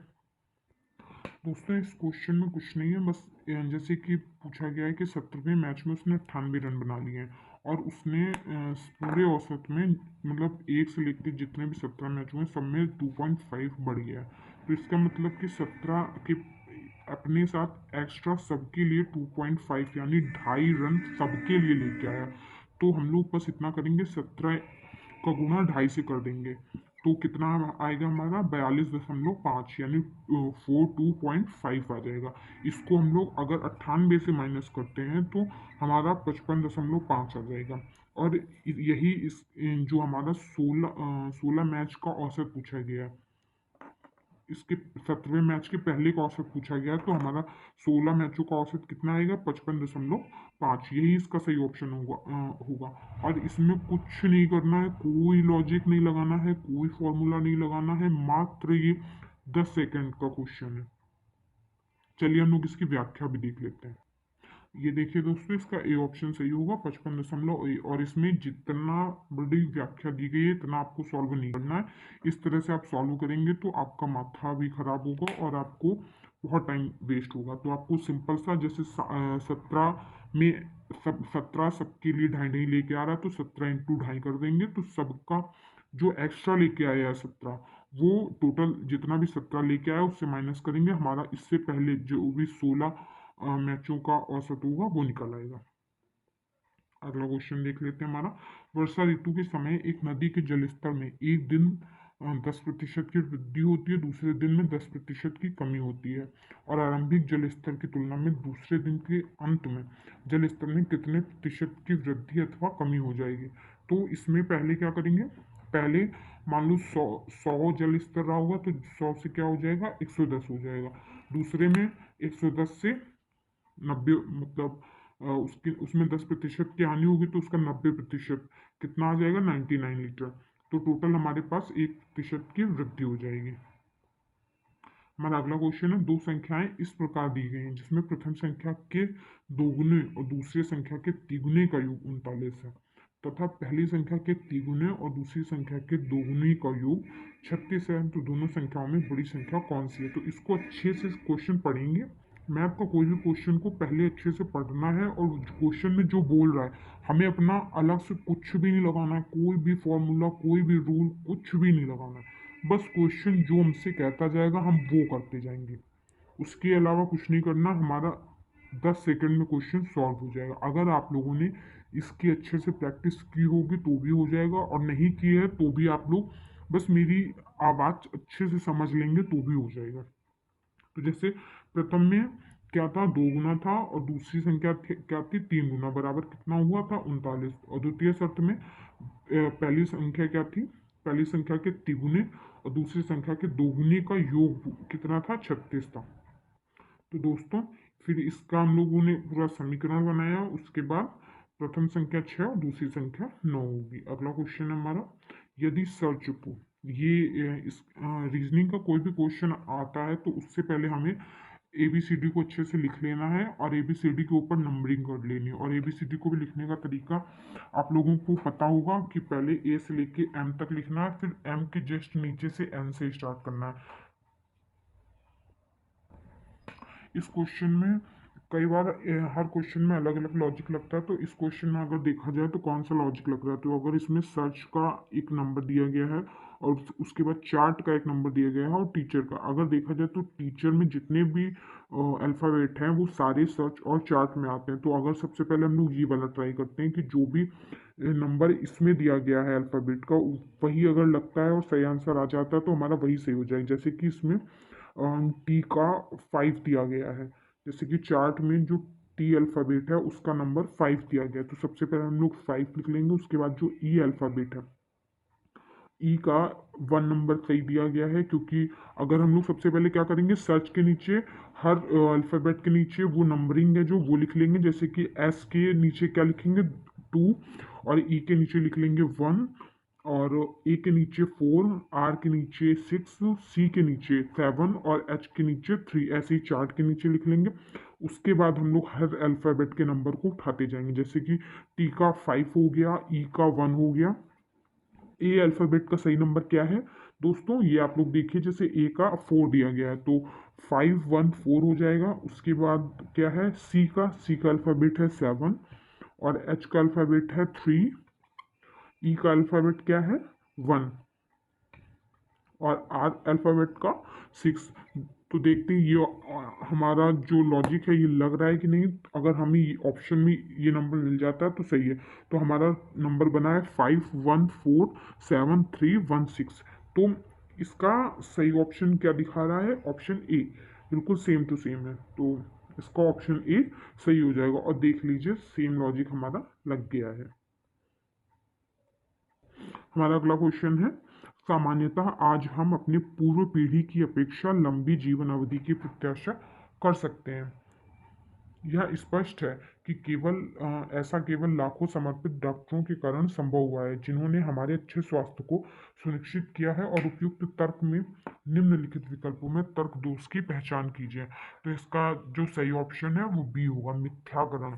दोस्तों, इस क्वेश्चन में कुछ नहीं है, बस जैसे कि पूछा गया है कि 17वें मैच में उसने 98 रन बना लिए हैं, और उसने पूरे औसत में मतलब एक से लेकर जितने भी 17 मैच हुए सब में 2.5 बढ़ गया है। तो इसका मतलब कि 17 के अपने साथ एक्स्ट्रा सबके लिए 2.5 यानी 2.5 रन सबके लिए लेके आया। तो हम लोग बस इतना करेंगे, 17 का गुणा 2.5 से कर देंगे, तो कितना आएगा हमारा, 42.5, यानी 42.5 आ जाएगा। इसको हम लोग अगर 98 से माइनस करते हैं तो हमारा 55.5 आ जाएगा। और यही इस जो हमारा 16 मैच का औसत पूछा गया है, इसके 17वें मैच के पहले का औसत पूछा गया है, तो हमारा 16 मैचों का औसत कितना आएगा, 55.5। यही इसका सही ऑप्शन होगा। और इसमें कुछ नहीं करना है, कोई लॉजिक नहीं लगाना है, कोई फॉर्मूला नहीं लगाना है, मात्र ये 10 सेकेंड का क्वेश्चन है। चलिए हम लोग इसकी व्याख्या भी देख लेते हैं। ये देखिए दोस्तों, इसका ए ऑप्शन सही होगा, 55.A। और इसमें जितना बड़ी व्याख्या दी गई है इतना आपको सॉल्व नहीं करना है। इस तरह से आप सॉल्व करेंगे तो आपका माथा भी खराब होगा और आपको बहुत टाइम वेस्ट होगा। तो आपको सिंपल सा, जैसे 17 में 17 सबके लिए 2.5 लेके आ रहा है, तो 17 इंटू 2.5 कर देंगे, तो सबका जो एक्स्ट्रा लेके आया है 17, वो टोटल जितना भी 17 लेके आया उससे माइनस करेंगे, हमारा इससे पहले जो भी 16 मैचों का औसत होगा वो निकल आएगा। अगला क्वेश्चन देख लेते हैं हमारा। वर्षा ऋतु के समय एक नदी के जलस्तर में एक दिन 10% की वृद्धि होती है, दूसरे दिन में 10% की कमी होती है, और आरंभिक जलस्तर की तुलना में दूसरे दिन के अंत में जलस्तर में कितने प्रतिशत की वृद्धि अथवा कमी हो जाएगी। तो इसमें पहले क्या करेंगे, पहले मान लो 100 जल स्तर रहा होगा, तो 100 से क्या हो जाएगा, 110 हो जाएगा। दूसरे में 110 से 90, मतलब उसकी उसमें 10% की हानि होगी, तो उसका 90% कितना आ जाएगा, 99 लीटर। तो टोटल हमारे पास 1% की वृद्धि हो जाएगी। हमारा अगला क्वेश्चन है, दो संख्याएं इस प्रकार दी गई हैं जिसमें प्रथम संख्या के दोगुने और दूसरी संख्या के तिगुने का योग 39 है, तथा पहली संख्या के तिगुने और दूसरी संख्या के दोगुने का योग 36 है। तो दोनों संख्याओं में बड़ी संख्या कौन सी है। तो इसको अच्छे से क्वेश्चन पढ़ेंगे। मैथ का कोई भी क्वेश्चन को पहले अच्छे से पढ़ना है, और क्वेश्चन में जो बोल रहा है हमें अपना अलग से कुछ भी नहीं लगाना है, कोई भी फॉर्मूला, कोई भी रूल, कुछ भी नहीं लगाना है। बस क्वेश्चन जो हमसे कहता जाएगा हम वो करते जाएंगे, उसके अलावा कुछ नहीं करना। हमारा 10 सेकंड में क्वेश्चन सॉल्व हो जाएगा। अगर आप लोगों ने इसकी अच्छे से प्रैक्टिस की होगी तो भी हो जाएगा, और नहीं की है तो भी आप लोग बस मेरी आवाज़ अच्छे से समझ लेंगे तो भी हो जाएगा। तो जैसे प्रथम में क्या था, 2 गुना था, और दूसरी संख्या क्या थी, 3 गुना, बराबर कितना हुआ था, 39। और द्वितीय शर्त में पहली संख्या क्या थी, पहली संख्या के तिगुने और दूसरी संख्या के दोगुने का योग कितना था, 36 था। तो दोस्तों फिर इसका हम लोगों ने पूरा समीकरण बनाया, उसके बाद प्रथम संख्या 6 और दूसरी संख्या 9 होगी। अगला क्वेश्चन है हमारा, यदि सर्च को ये इस रीजनिंग का कोई भी क्वेश्चन आता है तो उससे पहले हमें ABCD को अच्छे से लिख लेना है और ABCD के ऊपर नंबरिंग कर लेनी है। और ABCD को भी लिखने का तरीका आप लोगों को पता होगा कि पहले A से लेके M तक लिखना है, फिर M के जस्ट नीचे से N से स्टार्ट करना है। इस क्वेश्चन में कई बार हर क्वेश्चन में अलग अलग लॉजिक लगता है, तो इस क्वेश्चन में अगर देखा जाए तो कौन सा लॉजिक लग रहा है, तो अगर इसमें सर्च का एक नंबर दिया गया है और उसके बाद चार्ट का एक नंबर दिया गया है और टीचर का, अगर देखा जाए तो टीचर में जितने भी अल्फ़ाबेट हैं वो सारे सर्च और चार्ट में आते हैं। तो अगर सबसे पहले हम लोग ये वाला ट्राई करते हैं कि जो भी नंबर इसमें दिया गया है अल्फ़ाबेट का, वही अगर लगता है और सही आंसर आ जाता है तो हमारा वही सही हो जाएगा। जैसे कि इसमें टी का 5 दिया गया है, जैसे कि चार्ट में जो टी अल्फ़ाबेट है उसका नंबर 5 दिया गया है, तो सबसे पहले हम लोग 5 लिख लेंगे। उसके बाद जो ई अल्फ़ाबेट है, ई का 1 नंबर सही दिया गया है, क्योंकि अगर हम लोग सबसे पहले क्या करेंगे, सर्च के नीचे हर अल्फ़ाबेट के नीचे वो नंबरिंग है जो वो लिख लेंगे। जैसे कि एस के नीचे क्या लिखेंगे, 2, और ई के नीचे लिख लेंगे 1, और ए के नीचे 4, आर के नीचे 6, सी के नीचे 7 और एच के नीचे 3, ऐसे ही चार्ट के नीचे लिख लेंगे। उसके बाद हम लोग हर अल्फ़ाबेट के नंबर को उठाते जाएंगे। जैसे कि टी का 5 हो गया, ई का 1 हो गया। ए अल्फ़ाबेट का सही नंबर क्या है दोस्तों, ये आप लोग देखिए, जैसे ए का 4 दिया गया है तो 5 1 4 हो जाएगा। उसके बाद क्या है, सी का अल्फ़ाबेट है 7, और एच का अल्फ़ाबेट है 3, ई का अल्फ़ाबेट क्या है 1, और आर अल्फ़ाबेट का 6। तो देखते हैं ये हमारा जो लॉजिक है ये लग रहा है कि नहीं। अगर हमें ऑप्शन में ये नंबर मिल जाता है तो सही है। तो हमारा नंबर बना है 514731 6। तो इसका सही ऑप्शन क्या दिखा रहा है, ऑप्शन ए, बिल्कुल सेम टू सेम है, तो इसका ऑप्शन ए सही हो जाएगा। और देख लीजिए सेम लॉजिक हमारा लग गया है। हमारा अगला क्वेश्चन है, सामान्यतः आज हम अपनी पूर्व पीढ़ी की अपेक्षा लंबी जीवन अवधि की प्रत्याशा कर सकते हैं। यह स्पष्ट है कि ऐसा केवल लाखों समर्पित डॉक्टरों के कारण संभव हुआ है, जिन्होंने हमारे अच्छे स्वास्थ्य को सुनिश्चित किया है। और उपयुक्त तर्क में निम्नलिखित विकल्पों में तर्क दोष की पहचान कीजिए। तो इसका जो सही ऑप्शन है वो बी होगा, मिथ्याकरण।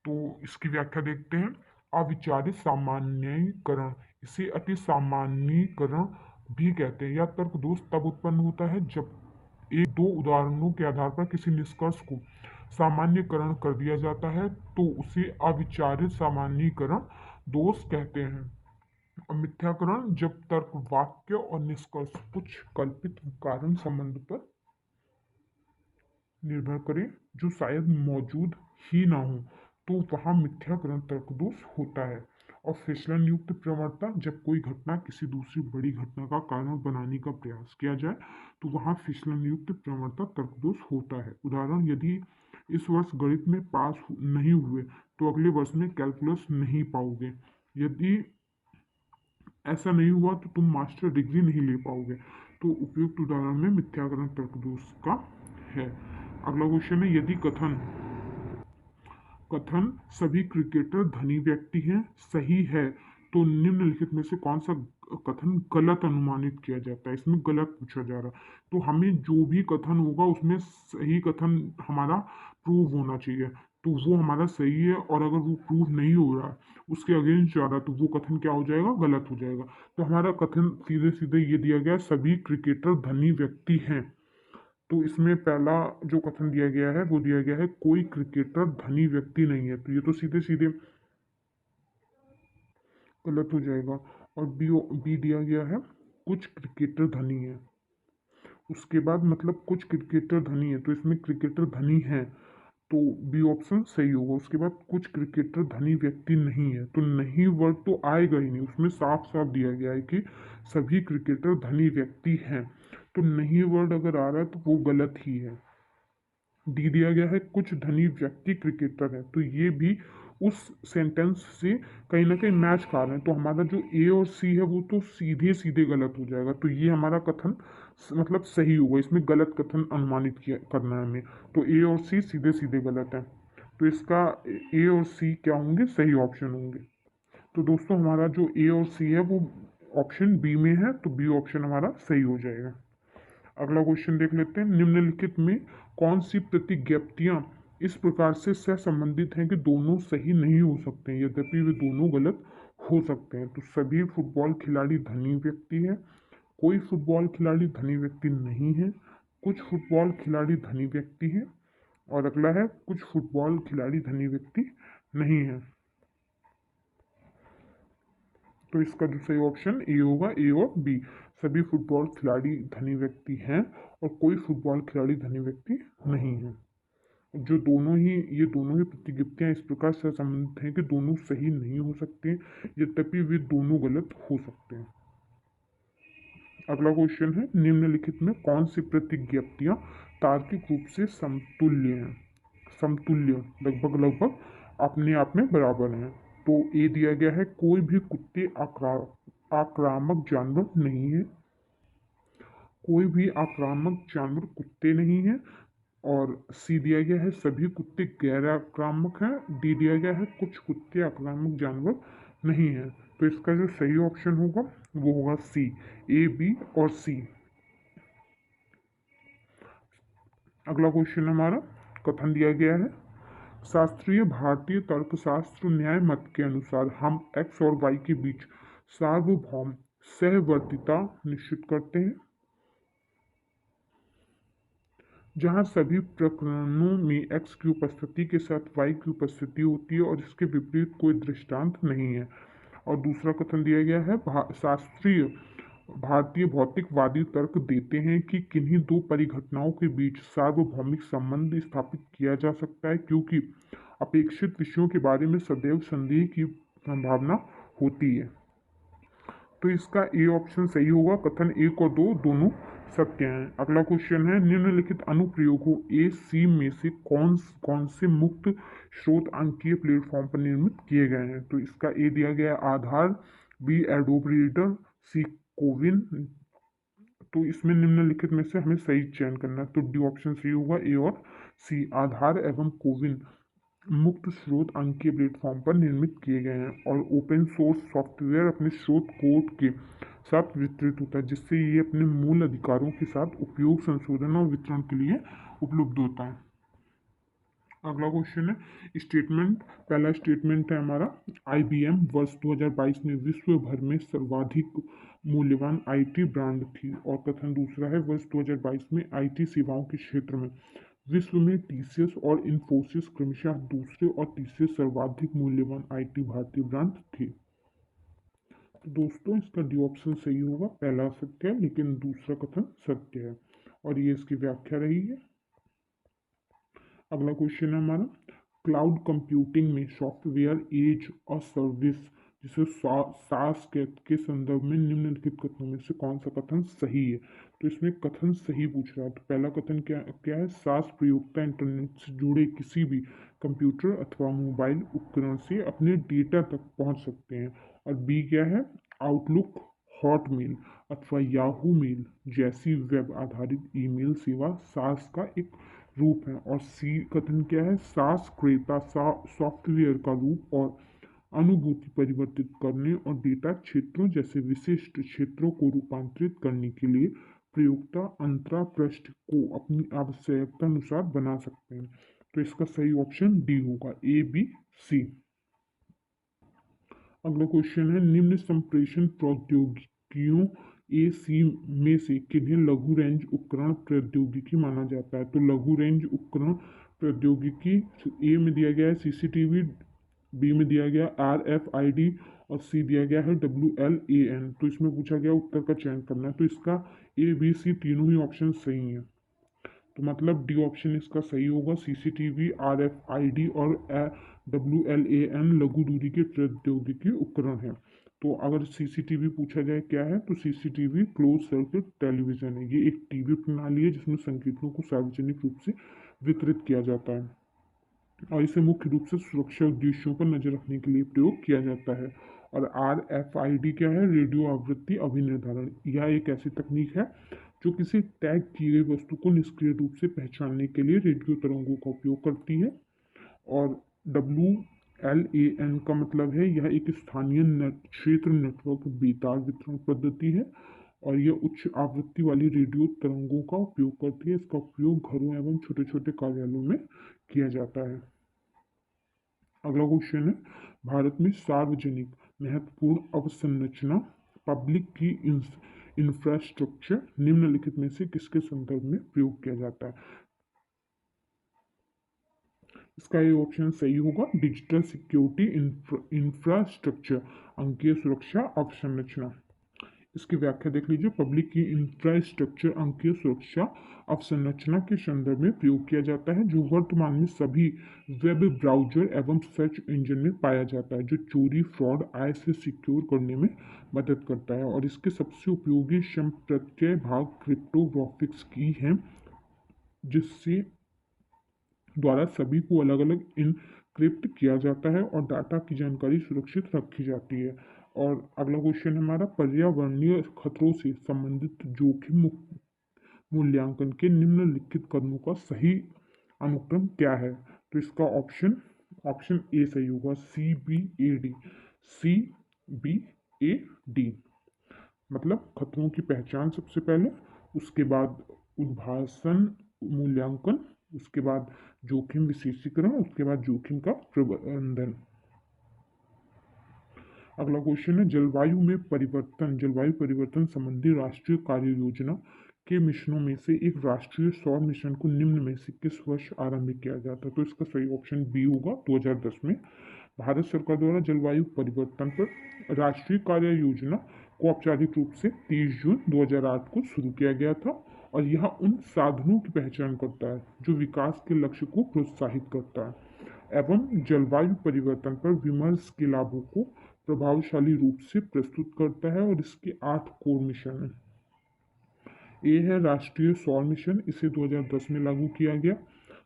तो इसकी व्याख्या देखते हैं, अविचारित सामान्यीकरण, इसे अति सामान्यीकरण भी कहते हैं। यह तर्क दोष तब उत्पन्न होता है जब एक दो उदाहरणों के आधार पर किसी निष्कर्ष को सामान्यकरण कर दिया जाता है, तो उसे अविचारित सामान्यीकरण दोष कहते हैं। और मिथ्याकरण जब तर्क वाक्य और निष्कर्ष कुछ कल्पित कारण संबंध पर निर्भर करे जो शायद मौजूद ही ना हो, तो वहाँ मिथ्याकरण तर्क दोष होता है। और फिसलन युक्त प्रवणता, जब कोई घटना किसी दूसरी बड़ी घटना का कारण बनाने का प्रयास किया जाए तो वहाँ फिसलन युक्त प्रवणता तर्क दोष होता है। उदाहरण, यदि इस वर्ष गणित में पास नहीं हुए तो अगले वर्ष में कैलकुलस नहीं पाओगे। यदि ऐसा नहीं हुआ तो तुम मास्टर डिग्री नहीं ले पाओगे। तो उपयुक्त उदाहरण में मिथ्याकरण तर्क दोष का है। अगला क्वेश्चन है, यदि कथन कथन सभी क्रिकेटर धनी व्यक्ति हैं सही है, तो निम्नलिखित में से कौन सा कथन गलत अनुमानित किया जाता है। इसमें गलत पूछा जा रहा है, तो हमें जो भी कथन होगा उसमें सही कथन हमारा प्रूव होना चाहिए, तो वो हमारा सही है। और अगर वो प्रूव नहीं हो रहा, उसके अगेंस्ट जा रहा, तो वो कथन क्या हो जाएगा, गलत हो जाएगा। तो हमारा कथन सीधे सीधे ये दिया गया, सभी क्रिकेटर धनी व्यक्ति हैं। तो इसमें पहला जो कथन दिया गया है वो दिया गया है, कोई क्रिकेटर धनी व्यक्ति नहीं है, तो ये तो सीधे सीधे गलत हो जाएगा। और बी दिया गया है, कुछ क्रिकेटर धनी है। उसके बाद मतलब कुछ क्रिकेटर धनी है, तो इसमें क्रिकेटर धनी है, तो बी ऑप्शन सही होगा। उसके बाद कुछ क्रिकेटर धनी व्यक्ति नहीं है, तो नहीं वर्ड तो आएगा ही नहीं, उसमें साफ साफ दिया गया है कि सभी क्रिकेटर धनी व्यक्ति हैं, तो नहीं वर्ड अगर आ रहा है तो वो गलत ही है। डी दिया गया है कुछ धनी व्यक्ति क्रिकेटर है, तो ये भी उस सेंटेंस से कहीं ना कहीं मैच खा रहे हैं। तो हमारा जो ए और सी है वो तो सीधे सीधे गलत हो जाएगा। तो ये हमारा कथन मतलब सही होगा, इसमें गलत कथन अनुमानित किया करना है हमें। तो ए और सी सीधे सीधे गलत है, तो इसका ए और सी क्या होंगे, सही ऑप्शन होंगे। तो दोस्तों हमारा जो ए और सी है वो ऑप्शन बी में है, तो बी ऑप्शन हमारा सही हो जाएगा। अगला क्वेश्चन देख लेते हैं। निम्नलिखित में कौन सी प्रतिज्ञप्तियां इस प्रकार से सहसंबंधित हैं कि दोनों सही नहीं हो सकते हैं, यद्यपि वे दोनों गलत हो सकते हैं। तो सभी फुटबॉल खिलाड़ी धनी व्यक्ति हैं, कोई फुटबॉल खिलाड़ी धनी व्यक्ति नहीं है, कुछ फुटबॉल खिलाड़ी धनी व्यक्ति हैं, और अगला है कुछ फुटबॉल खिलाड़ी धनी व्यक्ति नहीं है। तो इसका जो सही ऑप्शन ए होगा, ए और बी। सभी फुटबॉल खिलाड़ी धनी व्यक्ति हैं और कोई फुटबॉल खिलाड़ी धनी व्यक्ति नहीं है। जो दोनों ही ये दोनों ही प्रतिज्ञप्तियां इस प्रकार से संबंधित हैं कि दोनों सही नहीं हो सकते, यद्यपि वे दोनों गलत हो सकते हैं। अगला क्वेश्चन है, निम्नलिखित में कौन सी प्रतिज्ञप्तियां तार्किक रूप से समतुल्य हैं, समतुल्य लगभग लगभग अपने आप में बराबर हैं। तो ए दिया गया है कोई भी कुत्ते आक्रामक जानवर नहीं है, कोई भी आक्रामक जानवर कुत्ते नहीं है। और सी दिया गया है सभी कुत्ते गैर आक्रामक हैं। डी दिया गया है कुछ कुत्ते आक्रामक जानवर नहीं है। तो इसका जो सही ऑप्शन होगा वो होगा सी, ए बी और सी। अगला क्वेश्चन हमारा कथन दिया गया है, शास्त्रीय भारतीय तर्कशास्त्र न्याय मत के अनुसार हम एक्स और वाई के बीच सार्वभौम सहवर्तिता निश्चित करते हैं, जहां सभी प्रकरणों में एक्स की उपस्थिति के साथ वाई की उपस्थिति होती है और इसके विपरीत कोई दृष्टांत नहीं है। और दूसरा कथन दिया गया है, शास्त्रीय भारतीय भौतिकवादी तर्क देते हैं कि किन्हीं दो परिघटनाओं के बीच सार्वभौमिक संबंध स्थापित किया जा सकता है, क्योंकि अपेक्षित विषयों के बारे में सदैव संदेह की संभावना होती है। तो इसका ए ऑप्शन सही होगा, कथन एक और दो दोनों सत्य हैं। अगला क्वेश्चन है, निम्नलिखित अनुप्रयोगों ए सी में से कौन कौन से मुक्त स्रोत अंकीय प्लेटफॉर्म पर निर्मित किए गए हैं। तो इसका ए दिया गया है आधार, बी एडोब रीडर, सी कोविन। तो इसमें निम्नलिखित में से हमें सही चयन करना है। तो डी ऑप्शन सही होगा, ए और सी आधार एवं कोविन मुक्त स्रोत अंकीय प्लेटफॉर्म पर निर्मित किए गए हैं और ओपन सोर्स सॉफ्टवेयर अपने स्रोत कोड के साथ वितरित होता है, जिससे ये अपने मूल अधिकारों के साथ उपयोग, संशोधन और वितरण के लिए उपलब्ध होता है। अगला क्वेश्चन है स्टेटमेंट। पहला स्टेटमेंट है हमारा, IBM वर्ष 2022 में विश्व भर में सर्वाधिक मूल्यवान IT ब्रांड थी। और कथन दूसरा है, वर्ष 2022 में IT सेवाओं के क्षेत्र में विश्व में TCS और इन्फोसिस क्रमशः दूसरे और तीसरे सर्वाधिक मूल्यवान IT भारतीय ब्रांड थे। तो दोस्तों इसका डी ऑप्शन सही होगा, पहला सत्य है लेकिन दूसरा कथन सत्य है, और ये इसकी व्याख्या रही है। अगला क्वेश्चन है हमारा, क्लाउड कंप्यूटिंग में सॉफ्टवेयर एज और सर्विस जिसे सास के संदर्भ में निम्नलिखित कथनों में से कौन सा कथन सही है। तो इसमें कथन सही पूछ रहा है। तो पहला कथन क्या क्या है, सास प्रयोक्ता इंटरनेट से जुड़े किसी भी कंप्यूटर अथवा मोबाइल उपकरण से अपने डेटा तक पहुंच सकते हैं। और बी क्या है, आउटलुक, हॉटमेल अथवा याहू मेल जैसी वेब आधारित ईमेल सेवा सास का एक रूप है। और सी कथन क्या है, सास क्रेता सॉफ्टवेयर का रूप और अनुभूति परिवर्तित करने और डेटा क्षेत्रों जैसे विशिष्ट क्षेत्रों को रूपांतरित करने के लिए प्रयोक्ता अंतरा पृष्ठ को अपनी आवश्यकता अनुसार बना सकते हैं। तो इसका सही ऑप्शन डी होगा, ए बी सी। अगला क्वेश्चन है, निम्न संप्रेषण प्रौद्योगिकियों ए सी में से किन्हें लघु रेंज उपकरण प्रौद्योगिकी माना जाता है। तो लघु रेंज उपकरण प्रौद्योगिकी ए में दिया गया है CCTV, बी में दिया गया RFID और सी दिया गया है WLAN। तो इसमें पूछा गया उत्तर का चयन करना है। तो इसका ए बी सी तीनों ही ऑप्शन सही हैं। तो मतलब डी ऑप्शन इसका सही होगा, CCTV, RFID और WLAN लघु दूरी के प्रौद्योगिकी उपकरण है। तो अगर CCTV पूछा जाए क्या है, तो CCTV क्लोज सर्किट टेलीविजन है। ये एक टीवी प्रणाली है जिसमें संकेतों को सार्वजनिक रूप से वितरित किया जाता है और इसे मुख्य रूप से सुरक्षा उद्देश्यों पर नजर रखने के लिए प्रयोग किया जाता है। और RFID क्या है? रेडियो आवृत्ति अभिनिर्धारण। यह एक ऐसी तकनीक है जो किसी टैग की गई वस्तु को निष्क्रिय रूप से पहचानने के लिए रेडियो तरंगों का उपयोग करती है। और WLAN का मतलब है यह एक स्थानीय क्षेत्र नेटवर्क बेतार वितरण पद्धति है और यह उच्च आवृत्ति वाली रेडियो तरंगों का उपयोग करती है। इसका उपयोग घरों एवं छोटे छोटे कार्यालयों में किया जाता है। अगला क्वेश्चन है, भारत में सार्वजनिक महत्वपूर्ण अवसंरचना पब्लिक की इंफ्रास्ट्रक्चर निम्नलिखित में से किसके संदर्भ में प्रयोग किया जाता है? इसका ये ऑप्शन सही होगा, डिजिटल सिक्योरिटी इंफ्रास्ट्रक्चर, अंकीय सुरक्षा अवसंरचना। इसकी व्याख्या देख लीजिए, पब्लिक की इंफ्रास्ट्रक्चर अंकीय सुरक्षा अवसंरचना के संदर्भ में प्रयोग किया जाता है जो वर्तमान में सभी वेब ब्राउजर एवं सर्च इंजन में पाया जाता है, जो चोरी, फ्रॉड, आय से सिक्योर करने में मदद करता है। और इसके सबसे उपयोगी संप्रत्यय भाग क्रिप्टोग्राफिक्स की है, जिससे द्वारा सभी को अलग अलग इनक्रिप्ट किया जाता है और डाटा की जानकारी सुरक्षित रखी जाती है। और अगला क्वेश्चन हमारा, पर्यावरणीय खतरों से संबंधित जोखिम मूल्यांकन के निम्नलिखित कदमों का सही अनुक्रम क्या है? तो इसका ऑप्शन ऑप्शन ए सही होगा, CBAD। CBAD मतलब खतरों की पहचान सबसे पहले, उसके बाद उद्भासन मूल्यांकन, उसके बाद जोखिम विशेषीकरण, उसके बाद जोखिम का प्रबंधन। अगला क्वेश्चन है, जलवायु परिवर्तन संबंधी राष्ट्रीय कार्य योजना के मिशनों में से एक राष्ट्रीय सौर मिशन को निम्न में से किस वर्ष आरंभ किया जाता है? तो इसका सही ऑप्शन बी होगा, 2010 में। भारत सरकार द्वारा जलवायु परिवर्तन पर राष्ट्रीय कार्य योजना को औपचारिक रूप से 30 जून 2008 को शुरू किया गया था और यह उन साधनों की पहचान करता है जो विकास के लक्ष्य को प्रोत्साहित करता है एवं जलवायु परिवर्तन पर विमर्श के लाभों को प्रभावशाली रूप से प्रस्तुत करता है। और इसके 8 कोर मिशन हैं। ए है राष्ट्रीय सौर मिशन, इसे 2010 में लागू किया गया।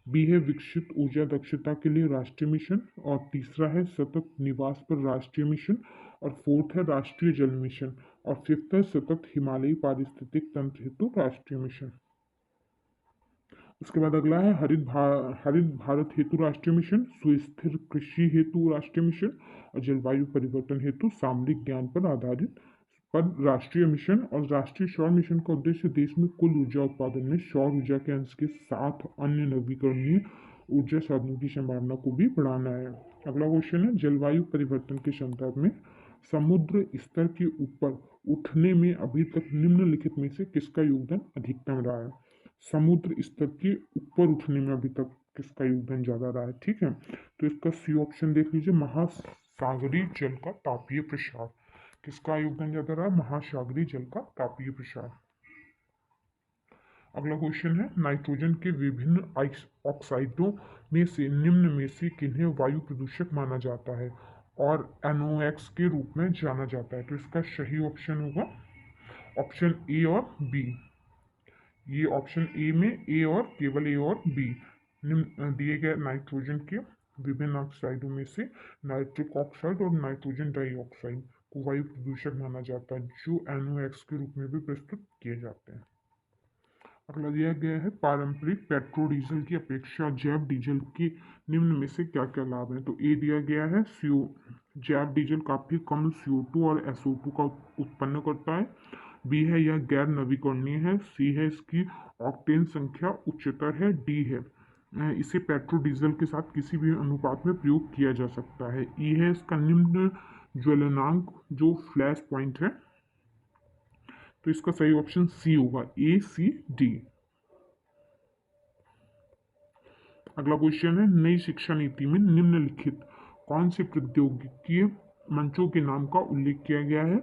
बी है विकसित ऊर्जा दक्षता के लिए राष्ट्रीय मिशन, और तीसरा है सतत निवास पर राष्ट्रीय मिशन, और फोर्थ है राष्ट्रीय जल मिशन, और फिफ्थ है सतत हिमालयी पारिस्थितिक तंत्र हेतु राष्ट्रीय मिशन। उसके बाद अगला है हरित भारत हेतु राष्ट्रीय मिशन, सुस्थिर कृषि हेतु राष्ट्रीय मिशन और जलवायु परिवर्तन हेतु सामरिक ज्ञान पर आधारित पर राष्ट्रीय मिशन। और राष्ट्रीय सौर मिशन का उद्देश्य देश में कुल ऊर्जा उत्पादन में सौर ऊर्जा के अंश के साथ अन्य नवीकरणीय ऊर्जा साधनों की संभावना को भी बढ़ाना है। अगला क्वेश्चन है, जलवायु परिवर्तन के संदर्भ में समुद्र स्तर के ऊपर उठने में अभी तक निम्नलिखित में से किसका योगदान अधिकतम रहा है? समुद्र स्तर के ऊपर उठने में अभी तक किसका योगदान ज्यादा रहा है? ठीक है, तो इसका सी ऑप्शन देख लीजिए, महासागरीय जल का तापीय प्रसार। किसका योगदान ज्यादा रहा? महासागरीय जल का तापीय प्रसार। अगला क्वेश्चन है, नाइट्रोजन के विभिन्न ऑक्साइडों में से निम्न में से किन्हें वायु प्रदूषक माना जाता है और NOx के रूप में जाना जाता है? तो इसका सही ऑप्शन होगा ऑप्शन ए और बी। ये ऑप्शन ए में ए और केवल ए और बी निम्न दिए गए नाइट्रोजन के विभिन्न ऑक्साइडों में से नाइट्रिक ऑक्साइड और नाइट्रोजन डाइऑक्साइड को वायु प्रदूषक माना जाता है, जो NOx के रूप में भी प्रस्तुत किए जाते हैं। अगला दिया गया है, पारंपरिक पेट्रोल डीजल की अपेक्षा जैव डीजल के निम्न में से क्या क्या लाभ है? तो ए दिया गया है, जैव डीजल काफी कम CO2 और SO2 का उत्पन्न करता है। बी है, यह गैर नवीकरणीय है। सी है, इसकी ऑक्टेन संख्या उच्चतर है। डी है, इसे पेट्रोल डीजल के साथ किसी भी अनुपात में प्रयोग किया जा सकता है। ई है, इसका निम्न ज्वलनांक जो फ्लैश पॉइंट है। तो इसका सही ऑप्शन सी होगा, ACD। अगला क्वेश्चन है, नई शिक्षा नीति में निम्नलिखित कौन से प्रौद्योगिकीय मंचों के नाम का उल्लेख किया गया है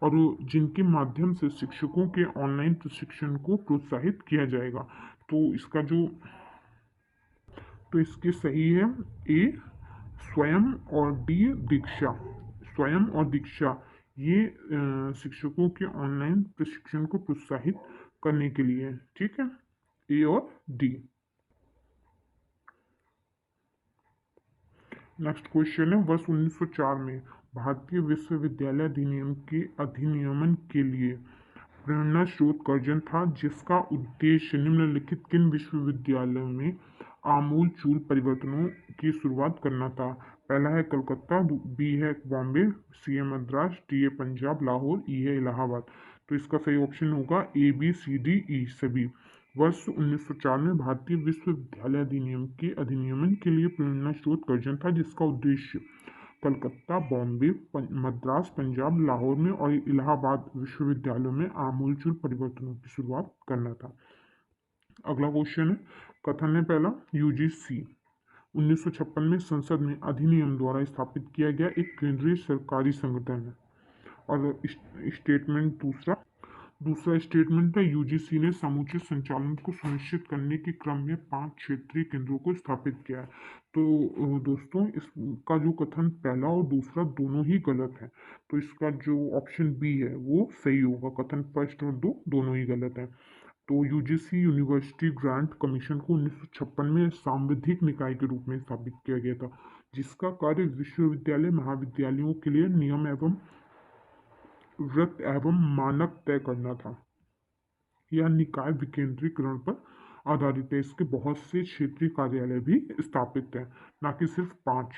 और जिनके माध्यम से शिक्षकों के ऑनलाइन प्रशिक्षण को प्रोत्साहित किया जाएगा? तो इसके सही है ए स्वयं और डी दीक्षा। स्वयं और दीक्षा ये शिक्षकों के ऑनलाइन प्रशिक्षण को प्रोत्साहित करने के लिए, ठीक है, ए और डी। नेक्स्ट क्वेश्चन है, वर्ष 1904 में भारतीय विश्वविद्यालय अधिनियम के अधिनियमन के लिए प्रेरणा स्रोत कर्जन था, जिसका उद्देश्य निम्नलिखित किन विश्वविद्यालयों में आमूल-चूल परिवर्तनों की शुरुआत करना था? पहला है कलकत्ता, बी है बॉम्बे, सी है मद्रास, डी है पंजाब लाहौर, ई है इलाहाबाद। तो इसका सही ऑप्शन होगा A B C D E सभी। वर्ष 1904 में भारतीय विश्वविद्यालय अधिनियम के अधिनियमन के लिए प्रेरणा स्रोत कर्जन था, जिसका उद्देश्य कलकत्ता, बॉम्बे, मद्रास, पंजाब, लाहौर में और इलाहाबाद विश्वविद्यालयों में आमूलचूल परिवर्तनों की शुरुआत करना था। अगला क्वेश्चन है, कथन है पहला, यूजीसी 1956 में संसद में अधिनियम द्वारा स्थापित किया गया एक केंद्रीय सरकारी संगठन है। और स्टेटमेंट दूसरा दूसरा स्टेटमेंट है, यूजीसी ने समुचित संचालन को सुनिश्चित करने के क्रम में 5 क्षेत्रीय केंद्रों को स्थापित किया है। तो दोस्तों, इसका जो कथन पहला और दूसरा दोनों ही गलत है। तो इसका जो ऑप्शन बी है वो सही होगा। कथन फर्स्ट और दो दोनों ही गलत हैं। तो यूजीसी यूनिवर्सिटी ग्रांट कमीशन को 1956 में सांविधिक निकाय के रूप में स्थापित किया गया था, जिसका कार्य विश्वविद्यालय महाविद्यालयों के लिए नियम एवं व्रत एवं मानक तय करना था। यह निकाय विकेंद्रीकरण पर आधारित है। इसके बहुत से क्षेत्रीय कार्यालय भी स्थापित हैं, न कि सिर्फ 5।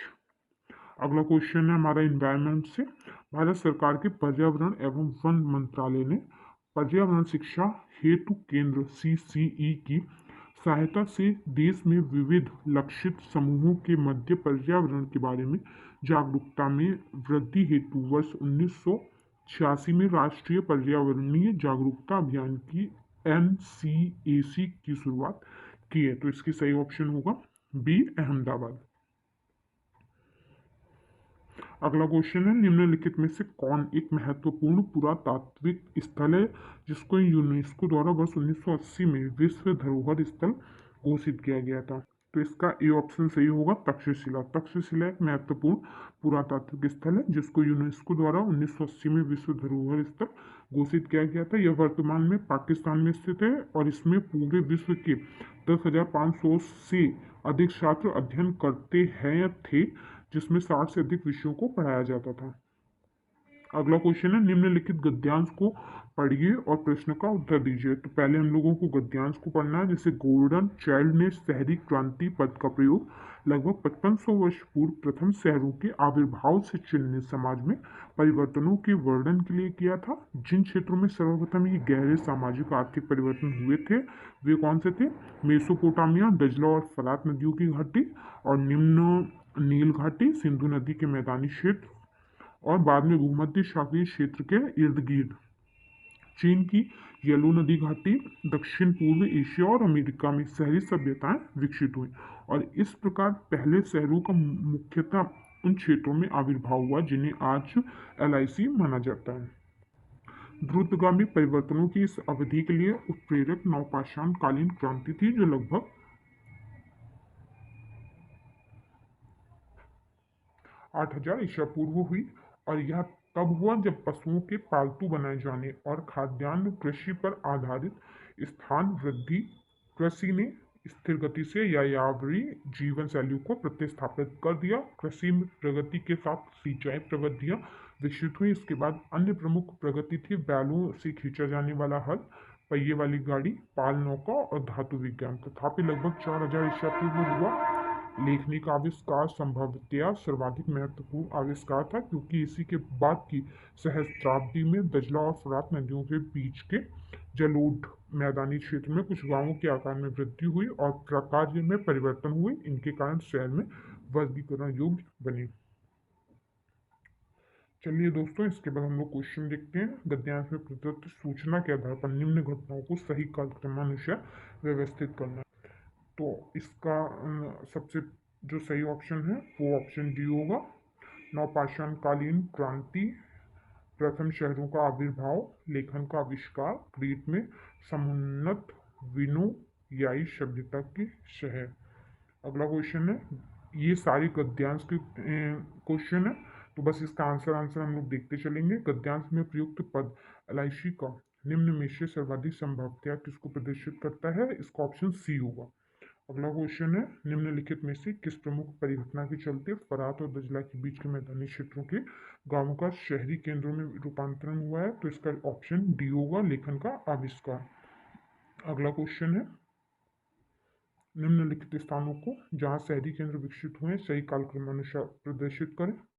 अगला क्वेश्चन है हमारा इन्वायरमेंट से। भारत सरकार के पर्यावरण एवं वन मंत्रालय ने पर्यावरण शिक्षा हेतु केंद्र CCE की सहायता से देश में विविध लक्षित समूहों के मध्य पर्यावरण के बारे में जागरूकता में वृद्धि हेतु वर्ष 1986 में राष्ट्रीय पर्यावरणीय जागरूकता अभियान की NCAC की शुरुआत की है। तो इसकी सही ऑप्शन होगा बी अहमदाबाद। अगला क्वेश्चन है, निम्नलिखित में से कौन एक महत्वपूर्ण पुरातात्विक स्थल है जिसको यूनेस्को द्वारा वर्ष 1980 में विश्व धरोहर स्थल घोषित किया गया था? तो इसका ए ऑप्शन सही होगा, तक्षशिला। तक्षशिला एक महत्वपूर्ण पुरातात्विक स्थल है जिसको यूनेस्को द्वारा 1980 में विश्व धरोहर स्थल घोषित किया गया था। यह वर्तमान में पाकिस्तान में स्थित है और इसमें पूरे विश्व के 10,500 से अधिक छात्र अध्ययन करते हैं या थे, जिसमें 60 से अधिक विषयों को पढ़ाया जाता था। अगला क्वेश्चन है, निम्नलिखित गद्यांश को पढ़िए और प्रश्न का उत्तर दीजिए। तो पहले हम लोगों को गद्यांश को पढ़ना है। जैसे गोल्डन चाइल्ड ने शहरी क्रांति पद का प्रयोग लगभग 5500 वर्ष पूर्व प्रथम शहरों के आविर्भाव से चिन्हित समाज में परिवर्तनों के वर्णन के लिए किया था। जिन क्षेत्रों में सर्वप्रथम ये गहरे सामाजिक आर्थिक परिवर्तन हुए थे वे कौन से थे? मेसोपोटामिया, दजला और फरात नदियों की घाटी और निम्न नील घाटी, सिंधु नदी के मैदानी क्षेत्र और बाद में भूमध्य सागरीय क्षेत्र के इर्द गिर्द चीन की येलो नदी घाटी, दक्षिण पूर्व एशिया और अमेरिका में शहरी सभ्यताएं विकसित हुई। और इस प्रकार पहले शहरों का मुख्यतः उन क्षेत्रों में आविर्भाव हुआ जिन्हें आज LIC माना जाता है। द्रुतगामी परिवर्तनों की इस अवधि के लिए उत्प्रेरक नवपाषाण कालीन क्रांति थी, जो लगभग 8000 ईसा पूर्व हुई। और यह तब हुआ जब पशुओं के पालतू बनाए जाने और खाद्यान्न कृषि पर आधारित स्थान वृद्धि कृषि ने स्थिर गति से यायावरी जीवन शैली को प्रतिस्थापित कर दिया। कृषि में प्रगति के साथ सिंचाई प्रविधियां विकसित हुई। इसके बाद अन्य प्रमुख प्रगति थी बैलों से खींचा जाने वाला हल, पहिए वाली गाड़ी, पाल नौका और धातु विज्ञान। तथापि लगभग 4000 ईसा पूर्व हुआ लेखनी का आविष्कार संभवतया सर्वाधिक महत्वपूर्ण आविष्कार था, क्योंकि इसी के बाद की सहस्त्राब्दी में दजला और फरात नदियों के बीच के जलोढ़ मैदानी क्षेत्र में कुछ गांवों के आकार में वृद्धि हुई और प्रकार्य में परिवर्तन हुए। इनके कारण शहर में वर्गीकरण योग्य बने। चलिए दोस्तों, इसके बाद हम लोग क्वेश्चन देखते हैं। गद्यांश में प्रदत्त सूचना के आधार पर निम्न घटनाओं को सही क्रमानुसार व्यवस्थित करना। तो इसका सबसे जो सही ऑप्शन है वो ऑप्शन डी होगा। नवपाषाण कालीन क्रांति, प्रथम शहरों का आविर्भाव, लेखन का आविष्कार, क्रीट में समुन्नत विनोयाई सभ्यता के शहर। अगला क्वेश्चन है, ये सारी गद्यांश के क्वेश्चन है, तो बस इसका आंसर हम लोग देखते चलेंगे। गद्यांश में प्रयुक्त पद LIC का निम्न में से सर्वाधिक संभवतया किसको प्रदर्शित करता है? इसका ऑप्शन सी होगा। अगला क्वेश्चन है, निम्नलिखित में से किस प्रमुख परिघटना के चलते फरात और दजला के बीच के मैदानी क्षेत्रों के गांवों का शहरी केंद्रों में रूपांतरण हुआ है? तो इसका ऑप्शन डी होगा, लेखन का आविष्कार। अगला क्वेश्चन है, निम्नलिखित स्थानों को जहां शहरी केंद्र विकसित हुए सही कालक्रमानुसार प्रदर्शित करें।